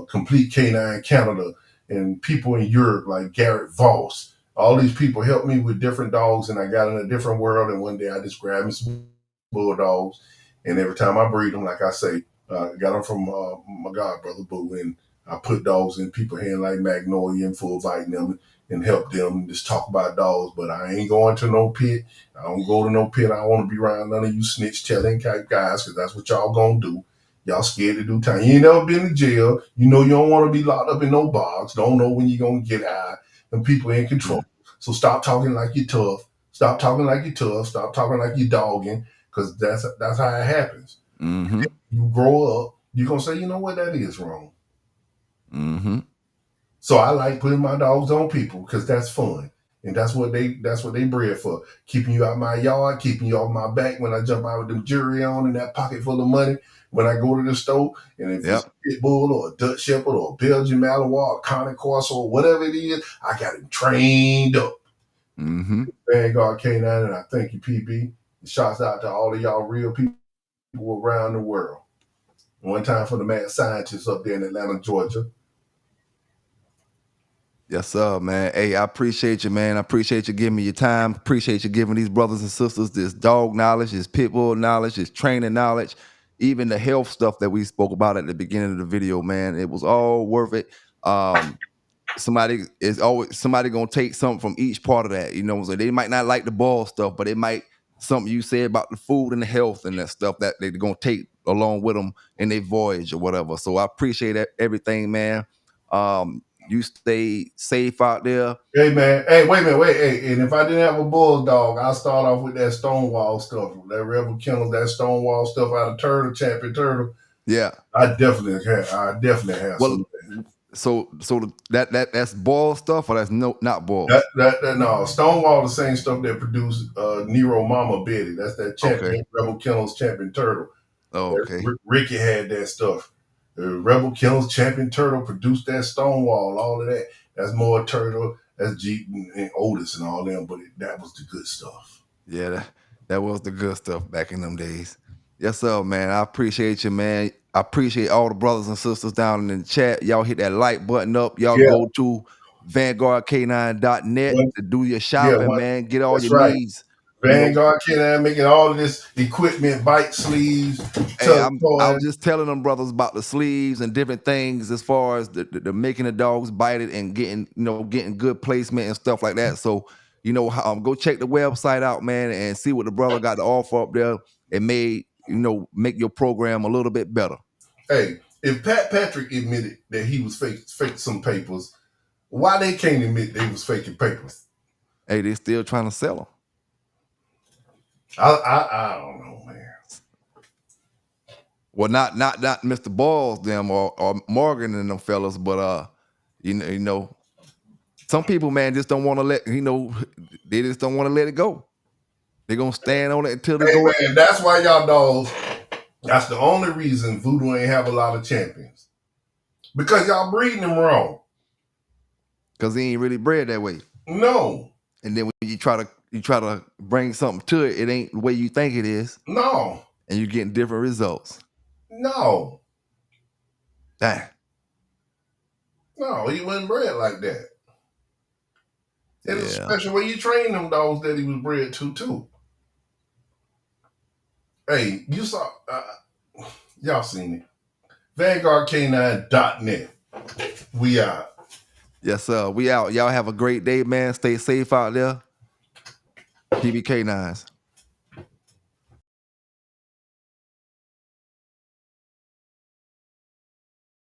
Complete K9 Canada, and people in Europe like Garrett Voss. All these people helped me with different dogs, and I got in a different world. And one day I just grabbed me some bulldogs, and every time I breed them, like I say, I got them from my god brother Boo, and I put dogs in people's hands like Magnolia and full inviting them and help them just talk about dogs. But I ain't going to no pit. I don't go to no pit. I don't want to be around none of you snitch telling type guys, because that's what y'all gonna do. Y'all scared to do time. You ain't never been to jail. You know you don't want to be locked up in no box. Don't know when you're gonna get out. And people in control. So stop talking like you're tough. Stop talking like you're tough. Stop talking like you're dogging, because that's how it happens. Mm-hmm. You grow up, you're gonna say, you know what, that is wrong. Mm-hmm. So I like putting my dogs on people because that's fun. And that's what they bred for. Keeping you out my yard, keeping you off my back when I jump out with them jewelry on and that pocket full of money when I go to the store. And if it's a Pitbull or a Dutch Shepherd or a Belgian Malinois or a Connie Corso or whatever it is, I got him trained up. Mm-hmm. Vanguard K9, and I thank you, PB. Shouts out to all of y'all real people around the world. One time for the mad scientists up there in Atlanta, Georgia. Yes, sir, man. Hey, I appreciate you, man. I appreciate you giving me your time. Appreciate you giving these brothers and sisters this dog knowledge, this pit bull knowledge, this training knowledge, even the health stuff that we spoke about at the beginning of the video, man. It was all worth it. Somebody gonna take something from each part of that. So they might not like the ball stuff, but it might something you said about the food and the health and that stuff that they're gonna take along with them in their voyage or whatever. So I appreciate everything, man. You stay safe out there. Hey, man. Hey, wait a minute. Hey, and if I didn't have a bulldog, I'll start off with that Stonewall stuff. That Rebel Kennels, that Stonewall stuff out of Champion Turtle. Yeah. I definitely have some of that. So that's Boyles stuff, or that's not Boyles? No, Stonewall the same stuff that produced Nero Mama Betty. That's that champion, Okay. Rebel Kennels champion turtle. Oh, okay. Ricky had that stuff. The Rebel Kennels champion turtle produced that Stonewall, all of that. That's more turtle. That's Jeep and Otis and all them, but that was the good stuff. Yeah, that was the good stuff back in them days. Yes, sir, man. I appreciate you, man. I appreciate all the brothers and sisters down in the chat. Y'all hit that like button up. Y'all Yeah. go to VanguardK9.net to do your shopping, man. Get all That's your right. needs. Vanguard K9 making all of this equipment, bike sleeves, Hey, tuck I was toys. just telling them brothers about the sleeves and different things as far as the making the dogs bite it and getting good placement and stuff like that. So go check the website out, man, and see what the brother got to offer up there. It may make your program a little bit better. Hey, if Pat Patrick admitted that he was fake some papers, why they can't admit they was faking papers? Hey, they still trying to sell them. I don't know, man. Well, not Mr. Boyles them or Morgan and them fellas, but some people, man, just don't want to they just don't want to let it go. They're gonna stand on it until they go. Man, that's why y'all dogs. That's the only reason Voodoo ain't have a lot of champions, because y'all breeding them wrong. Because he ain't really bred that way. No. And then when you try to bring something to it, it ain't the way you think it is. No. And you're getting different results. No. Dang. No, he wasn't bred like that. It's a special way you train them dogs that he was bred to, too. Hey, you saw, y'all seen it. VanguardK9.net. We out. Yes, sir. We out. Y'all have a great day, man. Stay safe out there. PBK9s.